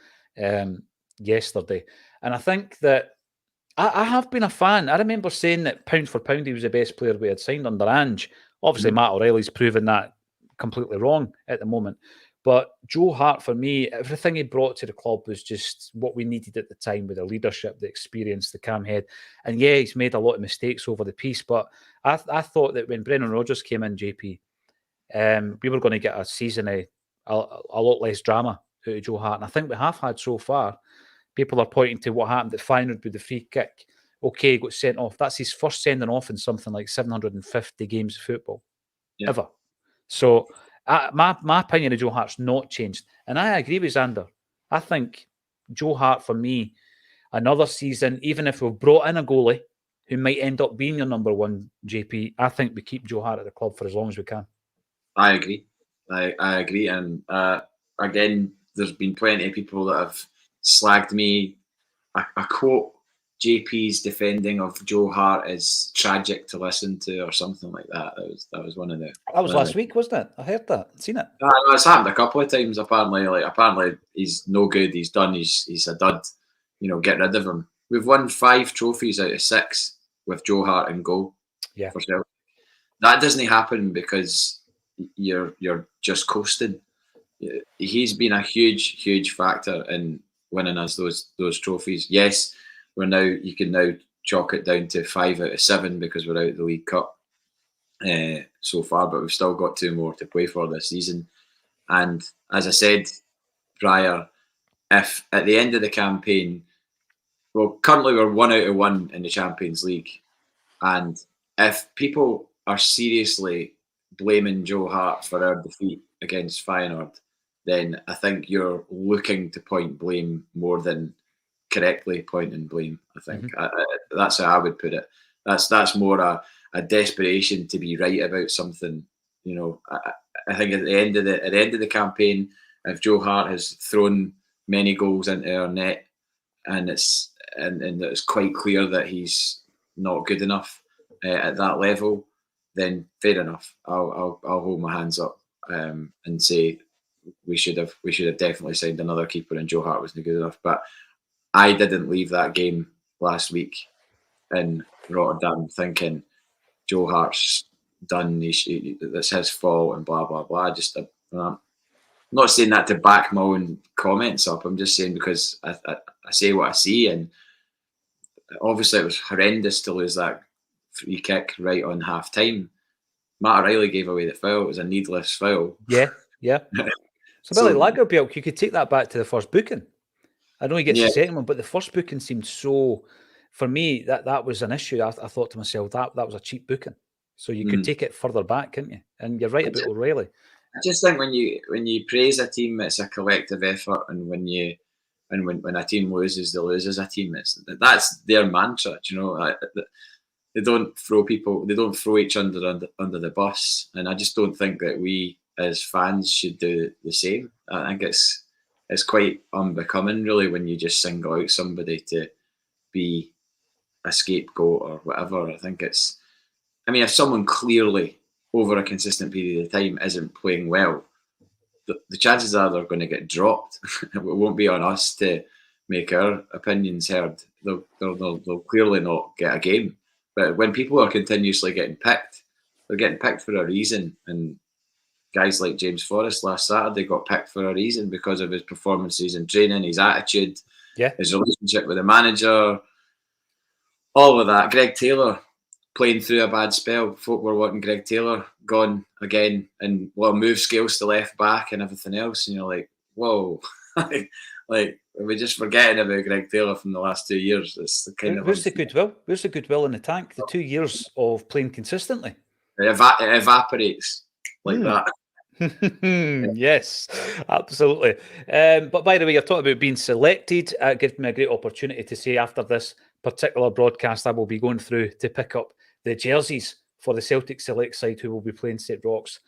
yesterday, and I think that I have been a fan. I remember saying that pound for pound he was the best player we had signed under Ange. Obviously, Matt O'Reilly's proven that completely wrong at the moment. But Joe Hart, for me, everything he brought to the club was just what we needed at the time, with the leadership, the experience, the calm head. And yeah, he's made a lot of mistakes over the piece, but I thought that when Brendan Rodgers came in, JP, we were going to get a season a lot less drama out of Joe Hart. And I think we have had so far. People are pointing to what happened at Feyenoord with the free kick. Okay, he got sent off. That's his first sending off in something like 750 games of football, ever. So my opinion of Joe Hart's not changed. And I agree with Xander. I think Joe Hart, for me, another season, even if we've brought in a goalie who might end up being your number one, JP, I think we keep Joe Hart at the club for as long as we can. I agree. I agree. And again, there's been plenty of people that have slagged me. A quote JP's defending of Joe Hart is tragic to listen to, or something like that. That was one of the. That was last week, wasn't it? I heard that. Seen it. No, it's happened a couple of times. Apparently, he's no good. He's done. He's a dud. Get rid of him. We've won 5 trophies out of 6 with Joe Hart in goal. Yeah. For Celtic. That doesn't happen because you're just coasting. He's been a huge factor in winning us those trophies. Yes, you can now chalk it down to 5 out of 7 because we're out of the League Cup so far, but we've still got 2 more to play for this season. And as I said prior, if at the end of the campaign, well, currently we're 1 out of 1 in the Champions League, and if people are seriously blaming Joe Hart for our defeat against Feyenoord, then I think you're looking to point blame more than correctly pointing blame. I think that's how I would put it. That's more a desperation to be right about something. You know, I think at the end of the campaign, if Joe Hart has thrown many goals into our net, and it's quite clear that he's not good enough at that level, then fair enough. I'll hold my hands up and say we should have definitely signed another keeper, and Joe Hart wasn't good enough. But I didn't leave that game last week in Rotterdam thinking Joe Hart's done. That's his fault and blah blah blah. I'm not saying that to back my own comments up. I'm just saying because I say what I see, and obviously it was horrendous to lose that free kick right on half time. Matt O'Reilly gave away the foul. It was a needless foul. Yeah. It's a bit like Lagerbielk. You could take that back to the first booking. I know he gets the second one, but the first booking seemed so. For me, that was an issue. I thought to myself that was a cheap booking. So you could take it further back, couldn't you? And you're right about O'Reilly. I just think when you praise a team, it's a collective effort, and when a team loses, they lose as a team. That's their mantra. You know, they don't throw each other under the bus, and I just don't think that we as fans should do the same. I think it's quite unbecoming, really, when you just single out somebody to be a scapegoat or whatever. I think if someone clearly over a consistent period of time isn't playing well, the chances are they're going to get dropped. It won't be on us to make our opinions heard. They'll clearly not get a game. But when people are continuously getting picked, they're getting picked for a reason. And guys like James Forrest last Saturday got picked for a reason because of his performances in training, his attitude, his relationship with the manager, all of that. Greg Taylor playing through a bad spell. Folk were wanting Greg Taylor gone again, and move scales to left back and everything else. And you're like, whoa, like we're just forgetting about Greg Taylor from the last 2 years. It's the kind Where's the goodwill? Where's the goodwill in the tank? The 2 years of playing consistently. It evaporates like that. Yes, absolutely. But by the way, you're talking about being selected. It gives me a great opportunity to say after this particular broadcast, I will be going through to pick up the jerseys for the Celtic Select side who will be playing St Roch's,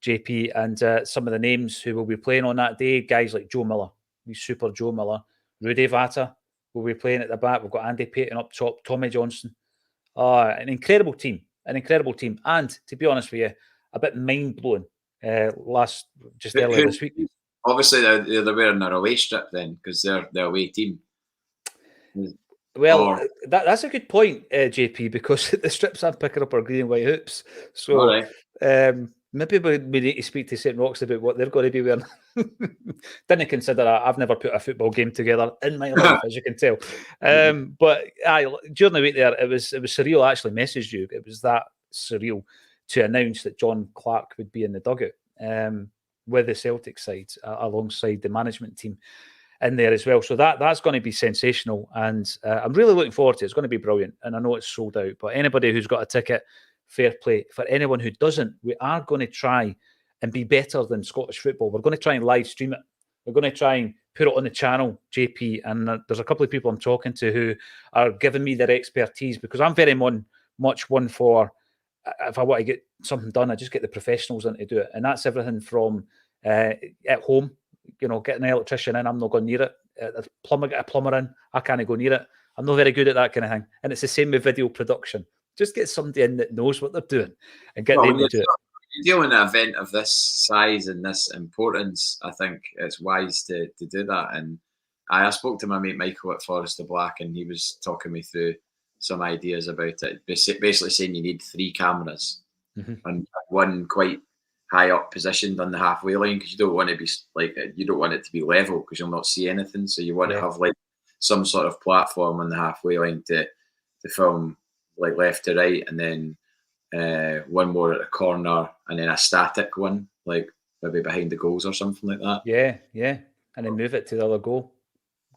JP, and some of the names who will be playing on that day. Guys like Joe Miller, super Joe Miller, Rudy Vata will be playing at the back. We've got Andy Payton up top, Tommy Johnson. An incredible team. And to be honest with you, a bit mind-blowing. Earlier this week. Obviously, they're wearing their away strip then because they're the away team. Well, that's a good point, JP, because the strips I'm picking up are green and white hoops. So maybe we need to speak to St Roch's about what they're going to be wearing. Didn't consider that. I've never put a football game together in my life, as you can tell. But during the week there, it was surreal. I actually messaged you. It was that surreal to announce that John Clark would be in the dugout with the Celtic side alongside the management team in there as well. So that's going to be sensational, and I'm really looking forward to it. It's going to be brilliant, and I know it's sold out, but anybody who's got a ticket, fair play. For anyone who doesn't, we are going to try and be better than Scottish football. We're going to try and live stream it. We're going to try and put it on the channel, JP, and there's a couple of people I'm talking to who are giving me their expertise, because I'm very much one for, if I want to get something done, I just get the professionals in to do it. And that's everything from at home, getting an electrician in, I'm not going near it. Get a plumber in, I can't go near it. I'm not very good at that kind of thing. And it's the same with video production. Just get somebody in that knows what they're doing and get them to do it. You're dealing an event of this size and this importance, I think it's wise to do that. And I spoke to my mate Michael at Forrest the Black, and he was talking me through some ideas about it. Basically saying you need 3 cameras and one quite high up positioned on the halfway line, because you don't want it to be level because you'll not see anything. So you want to have like some sort of platform on the halfway line to film like left to right, and then one more at the corner, and then a static one like maybe behind the goals or something like that. Yeah, and then move it to the other goal.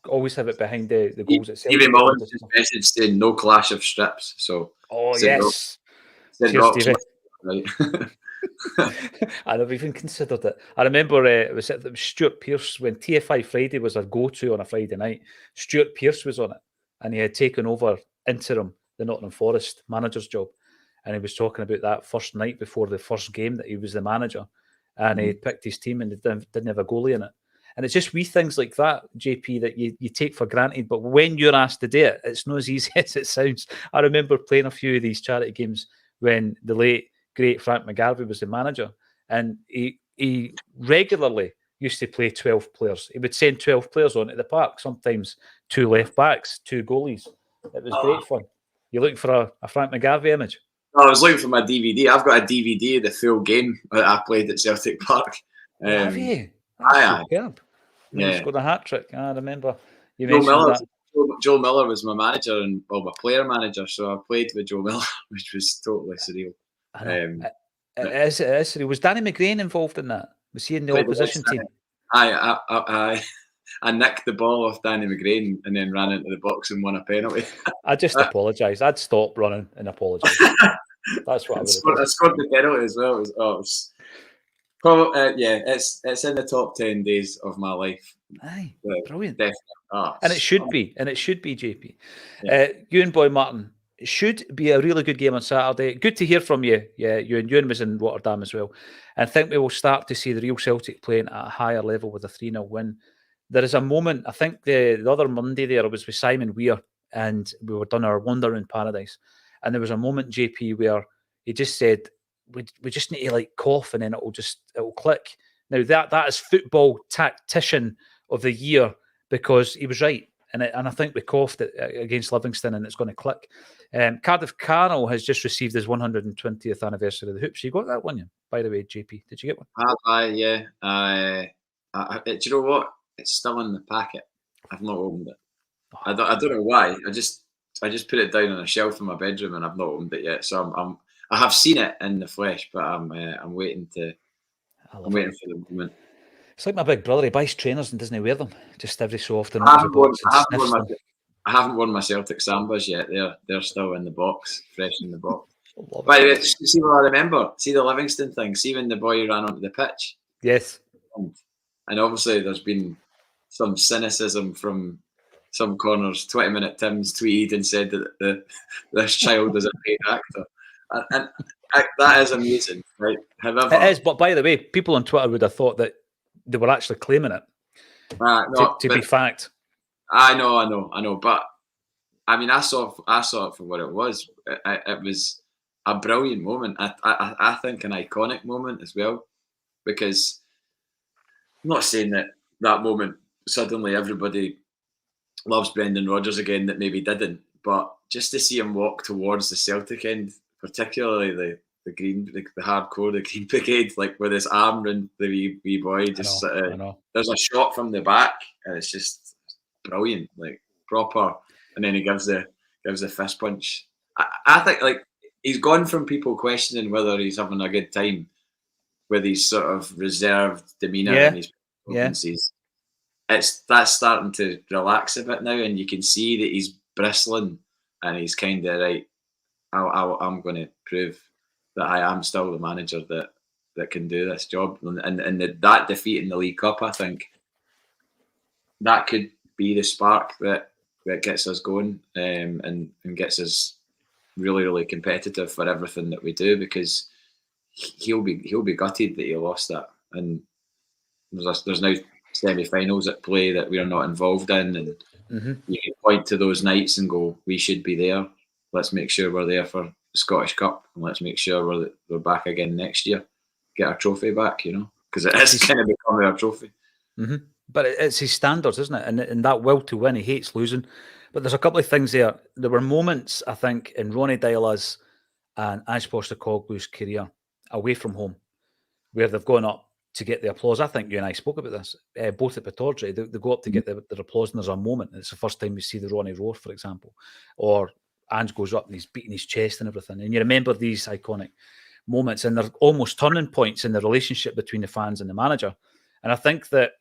Always have it behind the goals itself. Stevie Mullins' message saying no clash of strips. So yes. St Roch's right. I never even considered it. I remember it was Stuart Pearce when TFI Friday was a go-to on a Friday night. Stuart Pearce was on it, and he had taken over interim the Nottingham Forest manager's job, and he was talking about that first night before the first game that he was the manager, and he picked his team and they didn't have a goalie in it. And it's just wee things like that, JP, that you take for granted. But when you're asked to do it, it's not as easy as it sounds. I remember playing a few of these charity games when the late, great Frank McGarvey was the manager. And he regularly used to play 12 players. He would send 12 players onto the park, sometimes 2 left backs, 2 goalies. It was great fun. You looking for a Frank McGarvey image? I was looking for my DVD. I've got a DVD of the full game that I played at Celtic Park. Have you? Aye. Superb. Yeah. He scored a hat-trick. I remember you Joe mentioned Miller, that. Joe Miller was my manager and my player manager, so I played with Joe Miller, which was totally surreal. It is surreal. Was Danny McGrain involved in that? Was he in the opposition team? I nicked the ball off Danny McGrain and then ran into the box and won a penalty. I just apologised. I'd stop running and apologise. That's what I would have done. I scored the penalty as well. It's in the top 10 days of my life. Aye, brilliant. Definitely. And it should be, JP. Yeah. You and Boy Martin, it should be a really good game on Saturday. Good to hear from you. Yeah, Ewan was in Rotterdam as well. And I think we will start to see the real Celtic playing at a higher level with a 3-0 win. There is a moment, I think the other Monday there, I was with Simon Weir and we were done our Wander in Paradise. And there was a moment, JP, where he just said, we just need to like cough and then it'll click. Now that is football tactician of the year because he was right. And I think we coughed it against Livingston and it's going to click. Cardiff Carnell has just received his 120th anniversary of the Hoops. You got that one, by the way, JP? Did you get one? Yeah. Do you know what? It's still in the packet. I've not opened it. I don't know why. I just put it down on a shelf in my bedroom and I've not opened it yet. So I have seen it in the flesh, but I'm waiting for the moment. It's like my big brother. He buys trainers and doesn't wear them. Just every so often. I haven't worn my Celtic Sambas yet. They're still in the box, fresh in the box. By the way, see what I remember? See the Livingston thing? See when the boy ran onto the pitch? Yes. And obviously there's been some cynicism from some corners. 20-minute Tim's tweeted and said that this child is a paid actor. And that is amazing, right? However, it is, but by the way, people on Twitter would have thought that they were actually claiming it to be fact. I know. But I mean, I saw it for what it was. It was a brilliant moment. I think an iconic moment as well, because I'm not saying that moment suddenly everybody loves Brendan Rodgers again that maybe didn't, but just to see him walk towards the Celtic end, particularly the green, the hardcore, the Green Brigade, like with his arm around the wee boy, just there's a shot from the back, and it's just brilliant, like proper. And then he gives the fist punch. I think like he's gone from people questioning whether he's having a good time with his sort of reserved demeanour and his performances. That's starting to relax a bit now, and you can see that he's bristling, and he's kind of right. I'm going to prove that I am still the manager that can do this job. And that defeat in the League Cup, I think, that could be the spark that gets us going and gets us really, really competitive for everything that we do, because he'll be gutted that he lost that. And there's now semi-finals at play that we are not involved in, and you can point to those nights and go, we should be there. Let's make sure we're there for the Scottish Cup, and let's make sure we're back again next year. Get our trophy back, because it is kind of becoming our trophy. But it's his standards, isn't it? And that will to win. He hates losing. But there's a couple of things there. There were moments, I think, in Ronnie Dyla's and Ange Postecoglou's career away from home where they've gone up to get the applause. I think you and I spoke about this, both at Pittodrie. They go up to get the applause, and there's a moment. And it's the first time we see the Ronnie roar, for example. Or Ange goes up and he's beating his chest and everything. And you remember these iconic moments, and they're almost turning points in the relationship between the fans and the manager. And I think that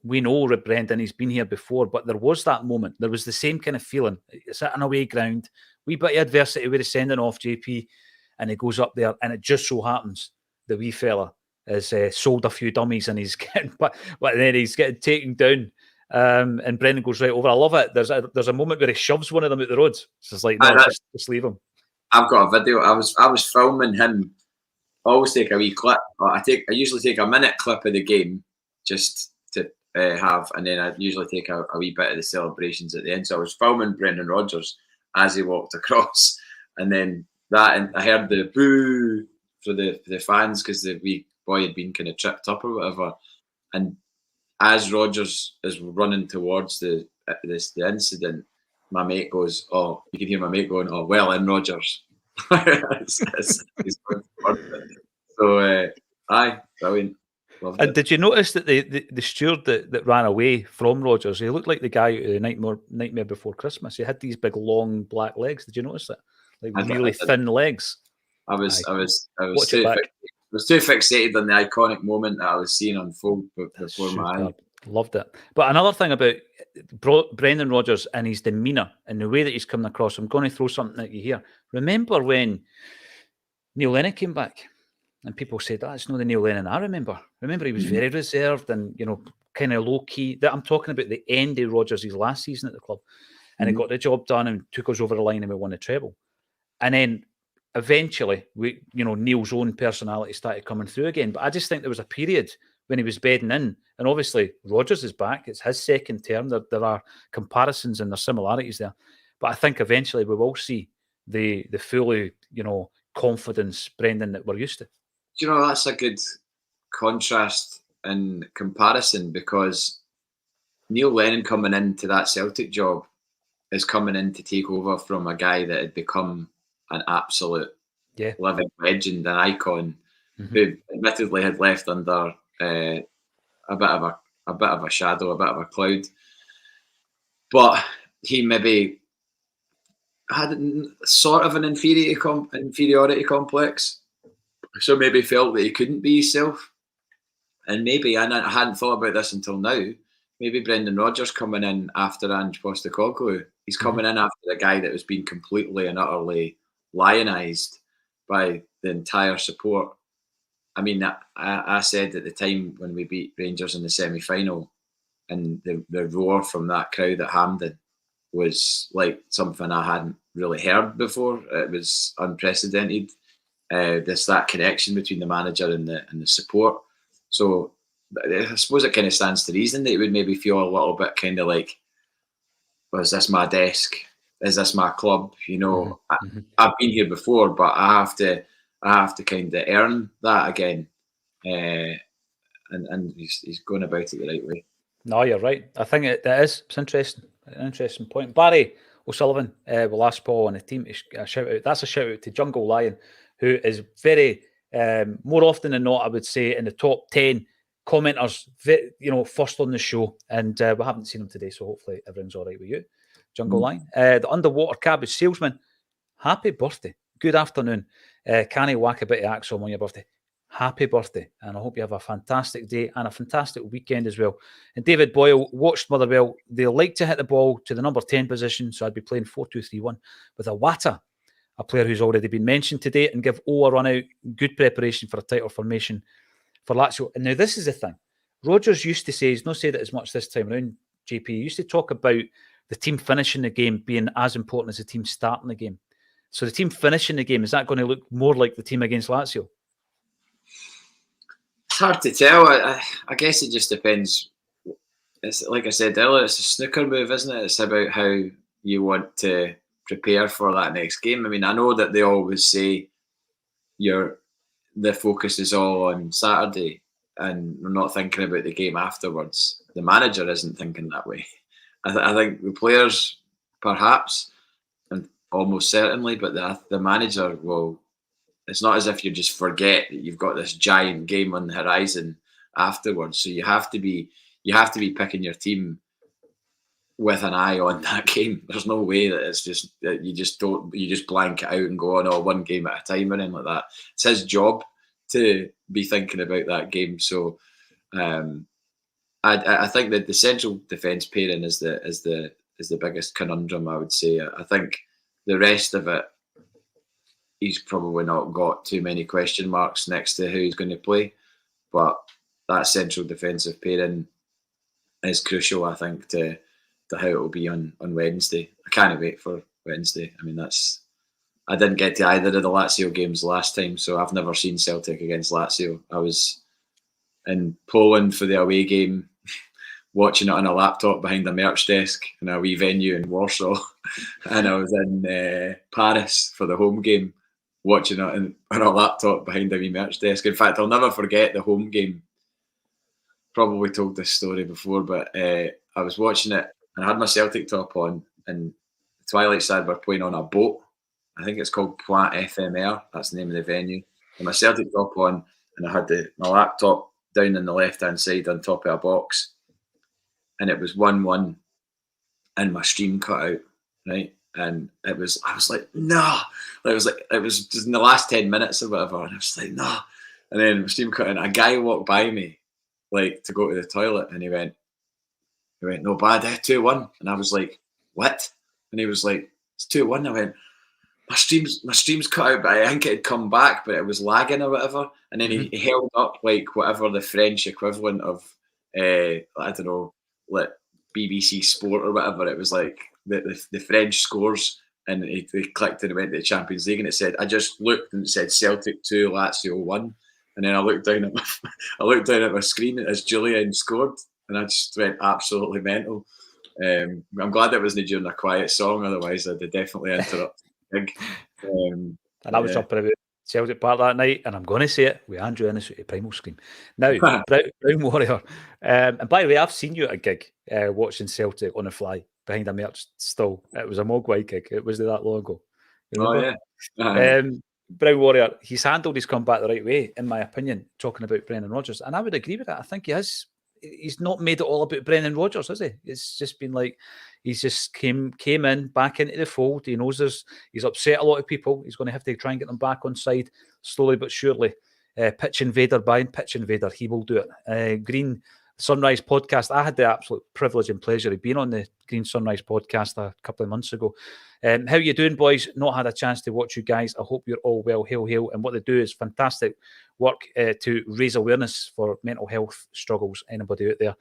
we know that Brendan, he's been here before, but there was that moment. There was the same kind of feeling. It's at an away ground, wee bit of adversity with the sending off, JP. and he goes up there, and it just so happens the wee fella has sold a few dummies, and he's getting, but then he's getting taken down. And Brendan goes right over. I love it. There's a moment where he shoves one of them out the road. It's just like, no, just leave him. I've got a video. I was filming him. I always take a wee clip. I usually take a minute clip of the game just to have, and then I usually take a wee bit of the celebrations at the end. So I was filming Brendan Rodgers as he walked across, and then and I heard the boo for the fans because the wee boy had been kind of tripped up or whatever, and as Rodgers is running towards the incident, my mate goes, "Oh," you can hear my mate going, "Oh, well in Rodgers." So, aye, brilliant. Loved and it. did you notice that the steward that ran away from Rodgers, he looked like the guy out of the Nightmare Before Christmas. He had these big, long black legs. Did you notice that? Like really thin legs. I was too fixated on the iconic moment that I was seeing unfold before my eyes. Loved it. But another thing about Brendan Rodgers and his demeanour and the way that he's coming across, I'm going to throw something at you here. Remember when Neil Lennon came back and people said, that's not the Neil Lennon I remember. Remember, he was very reserved and, kind of low-key. I'm talking about the end of Rodgers' last season at the club. And he got the job done and took us over the line and we won the treble. And then eventually, Neil's own personality started coming through again. But I just think there was a period when he was bedding in. And obviously, Rodgers is back. It's his second term. There are comparisons and there's similarities there. But I think eventually we will see the fully, confidence Brendan that we're used to. That's a good contrast and comparison because Neil Lennon coming into that Celtic job is coming in to take over from a guy that had become an absolute living legend, an icon, who admittedly had left under a bit of a shadow, a bit of a cloud, but he maybe had sort of an inferiority complex, so maybe felt that he couldn't be himself. And maybe, and I hadn't thought about this until now, maybe Brendan Rodgers coming in after Ange Postecoglou, he's coming in after a guy that was being completely and utterly lionised by the entire support. I mean, I said at the time when we beat Rangers in the semi-final, and the roar from that crowd at Hampden was like something I hadn't really heard before. It was unprecedented. There's that connection between the manager and the support. So I suppose it kind of stands to reason that it would maybe feel a little bit kind of like, well, is this my desk? Is this my club? I've been here before, but I have to kind of earn that again. And he's going about it the right way. No, you're right. I think it is. It's interesting. An interesting point. Barry O'Sullivan will ask Paul and the team to shout out. That's a shout out to Jungle Lion, who is very, more often than not, I would say, in the top 10 commenters, first on the show. And we haven't seen him today, so hopefully everything's all right with you, Jungle Lion. The underwater cabbage salesman, happy birthday. Good afternoon. Can I whack a bit of Acsom on your birthday? Happy birthday. And I hope you have a fantastic day and a fantastic weekend as well. And David Boyle watched Motherwell. They like to hit the ball to the number 10 position, so I'd be playing 4-2-3-1 with Awata, a player who's already been mentioned today, and give O a run out. Good preparation for a tighter formation for Lazio. And now this is the thing. Rodgers used to say, he's not said it as much this time around, JP, he used to talk about the team finishing the game being as important as the team starting the game. So the team finishing the game, is that going to look more like the team against Lazio? It's hard to tell. I guess it just depends. It's like I said earlier, it's a snooker move, isn't it? It's about how you want to prepare for that next game. I mean, I know that they always say the focus is all on Saturday and we're not thinking about the game afterwards. The manager isn't thinking that way. I think the players perhaps, and almost certainly, but the manager will. It's not as if you just forget that you've got this giant game on the horizon afterwards. So you have to be picking your team with an eye on that game. There's no way that it's just that you just blank it out and go on one game at a time or anything like that. It's his job to be thinking about that game. So I think that the central defence pairing is the biggest conundrum, I would say. I think the rest of it, he's probably not got too many question marks next to who he's going to play. But that central defensive pairing is crucial, I think, to how it will be on Wednesday. I can't wait for Wednesday. I mean, I didn't get to either of the Lazio games last time, so I've never seen Celtic against Lazio. I was in Poland for the away game, watching it on a laptop behind a merch desk in a wee venue in Warsaw, and I was in Paris for the home game, watching it on a laptop behind a wee merch desk. In fact, I'll never forget the home game. Probably told this story before, but I was watching it and I had my Celtic top on, and the Twilight Side were playing on a boat. I think it's called Point FMR. That's the name of the venue. And my Celtic top on, and I had my laptop down on the left-hand side on top of a box, and it was 1-1, and my stream cut out, right? And I was like, no. It was just in the last 10 minutes or whatever, and I was like, no. And then my stream cut out, and a guy walked by me, like, to go to the toilet, and he went, no bad, 2-1. And I was like, what? And he was like, it's 2-1. I went, my stream's cut out, but I think it had come back, but it was lagging or whatever. And then he held up like whatever the French equivalent of I don't know, like BBC Sport or whatever. It was like the French scores, and he clicked and it went to the Champions League, and it said, I just looked and it said Celtic 2, Lazio 1. And then I looked down at my screen as Julian scored, and I just went absolutely mental. I'm glad it wasn't during a quiet song, otherwise I'd definitely interrupted the gig. And I was jumping about Celtic Park that night, and I'm going to say it with Andrew Innes at Primal Scream. Now, Brown Warrior. And by the way, I've seen you at a gig watching Celtic on the fly behind a merch stall. It was a Mogwai gig. It was that long ago. Remember? Oh, yeah. Brown Warrior, he's handled his comeback the right way, in my opinion, talking about Brendan Rodgers. And I would agree with that. I think he has. He's not made it all about Brendan Rodgers, has he? It's just been like he's just came in back into the fold. He knows he's upset a lot of people. He's going to have to try and get them back on side slowly but surely. Pitch Invader buying Pitch Invader, he will do it. Green Sunrise podcast. I had the absolute privilege and pleasure of being on the Green Sunrise podcast a couple of months ago. How you doing, boys? Not had a chance to watch you guys. I hope you're all well. Hail, hail. And what they do is fantastic work to raise awareness for mental health struggles. Anybody out there,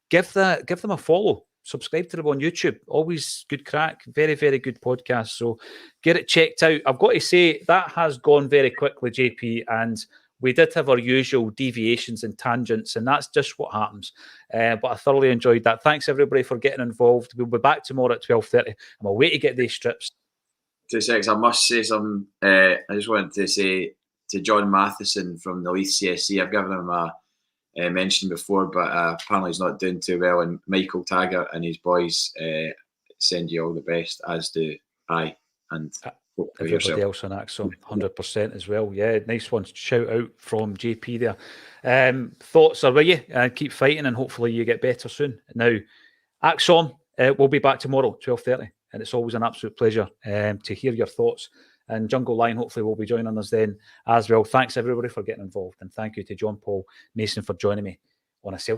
give them a follow. Subscribe to them on YouTube. Always good crack. Very, very good podcast. So get it checked out. I've got to say that has gone very quickly, JP, and we did have our usual deviations and tangents, and that's just what happens. But I thoroughly enjoyed that. Thanks, everybody, for getting involved. We'll be back tomorrow at 12:30. I'm away to get these strips. 2 seconds. I must say something. I just wanted to say to John Matheson from the Leith CSC, I've given him a mention before, but apparently he's not doing too well. And Michael Taggart and his boys send you all the best, as do I. And everybody else on Acsom, 100% as well. Yeah, nice one. Shout out from JP there. Thoughts are with you. Keep fighting, and hopefully you get better soon. Now, Acsom, we'll be back tomorrow, 12:30, and it's always an absolute pleasure to hear your thoughts. And Jungle Lion hopefully will be joining us then as well. Thanks everybody for getting involved, and thank you to John Paul Mason for joining me on a Celtic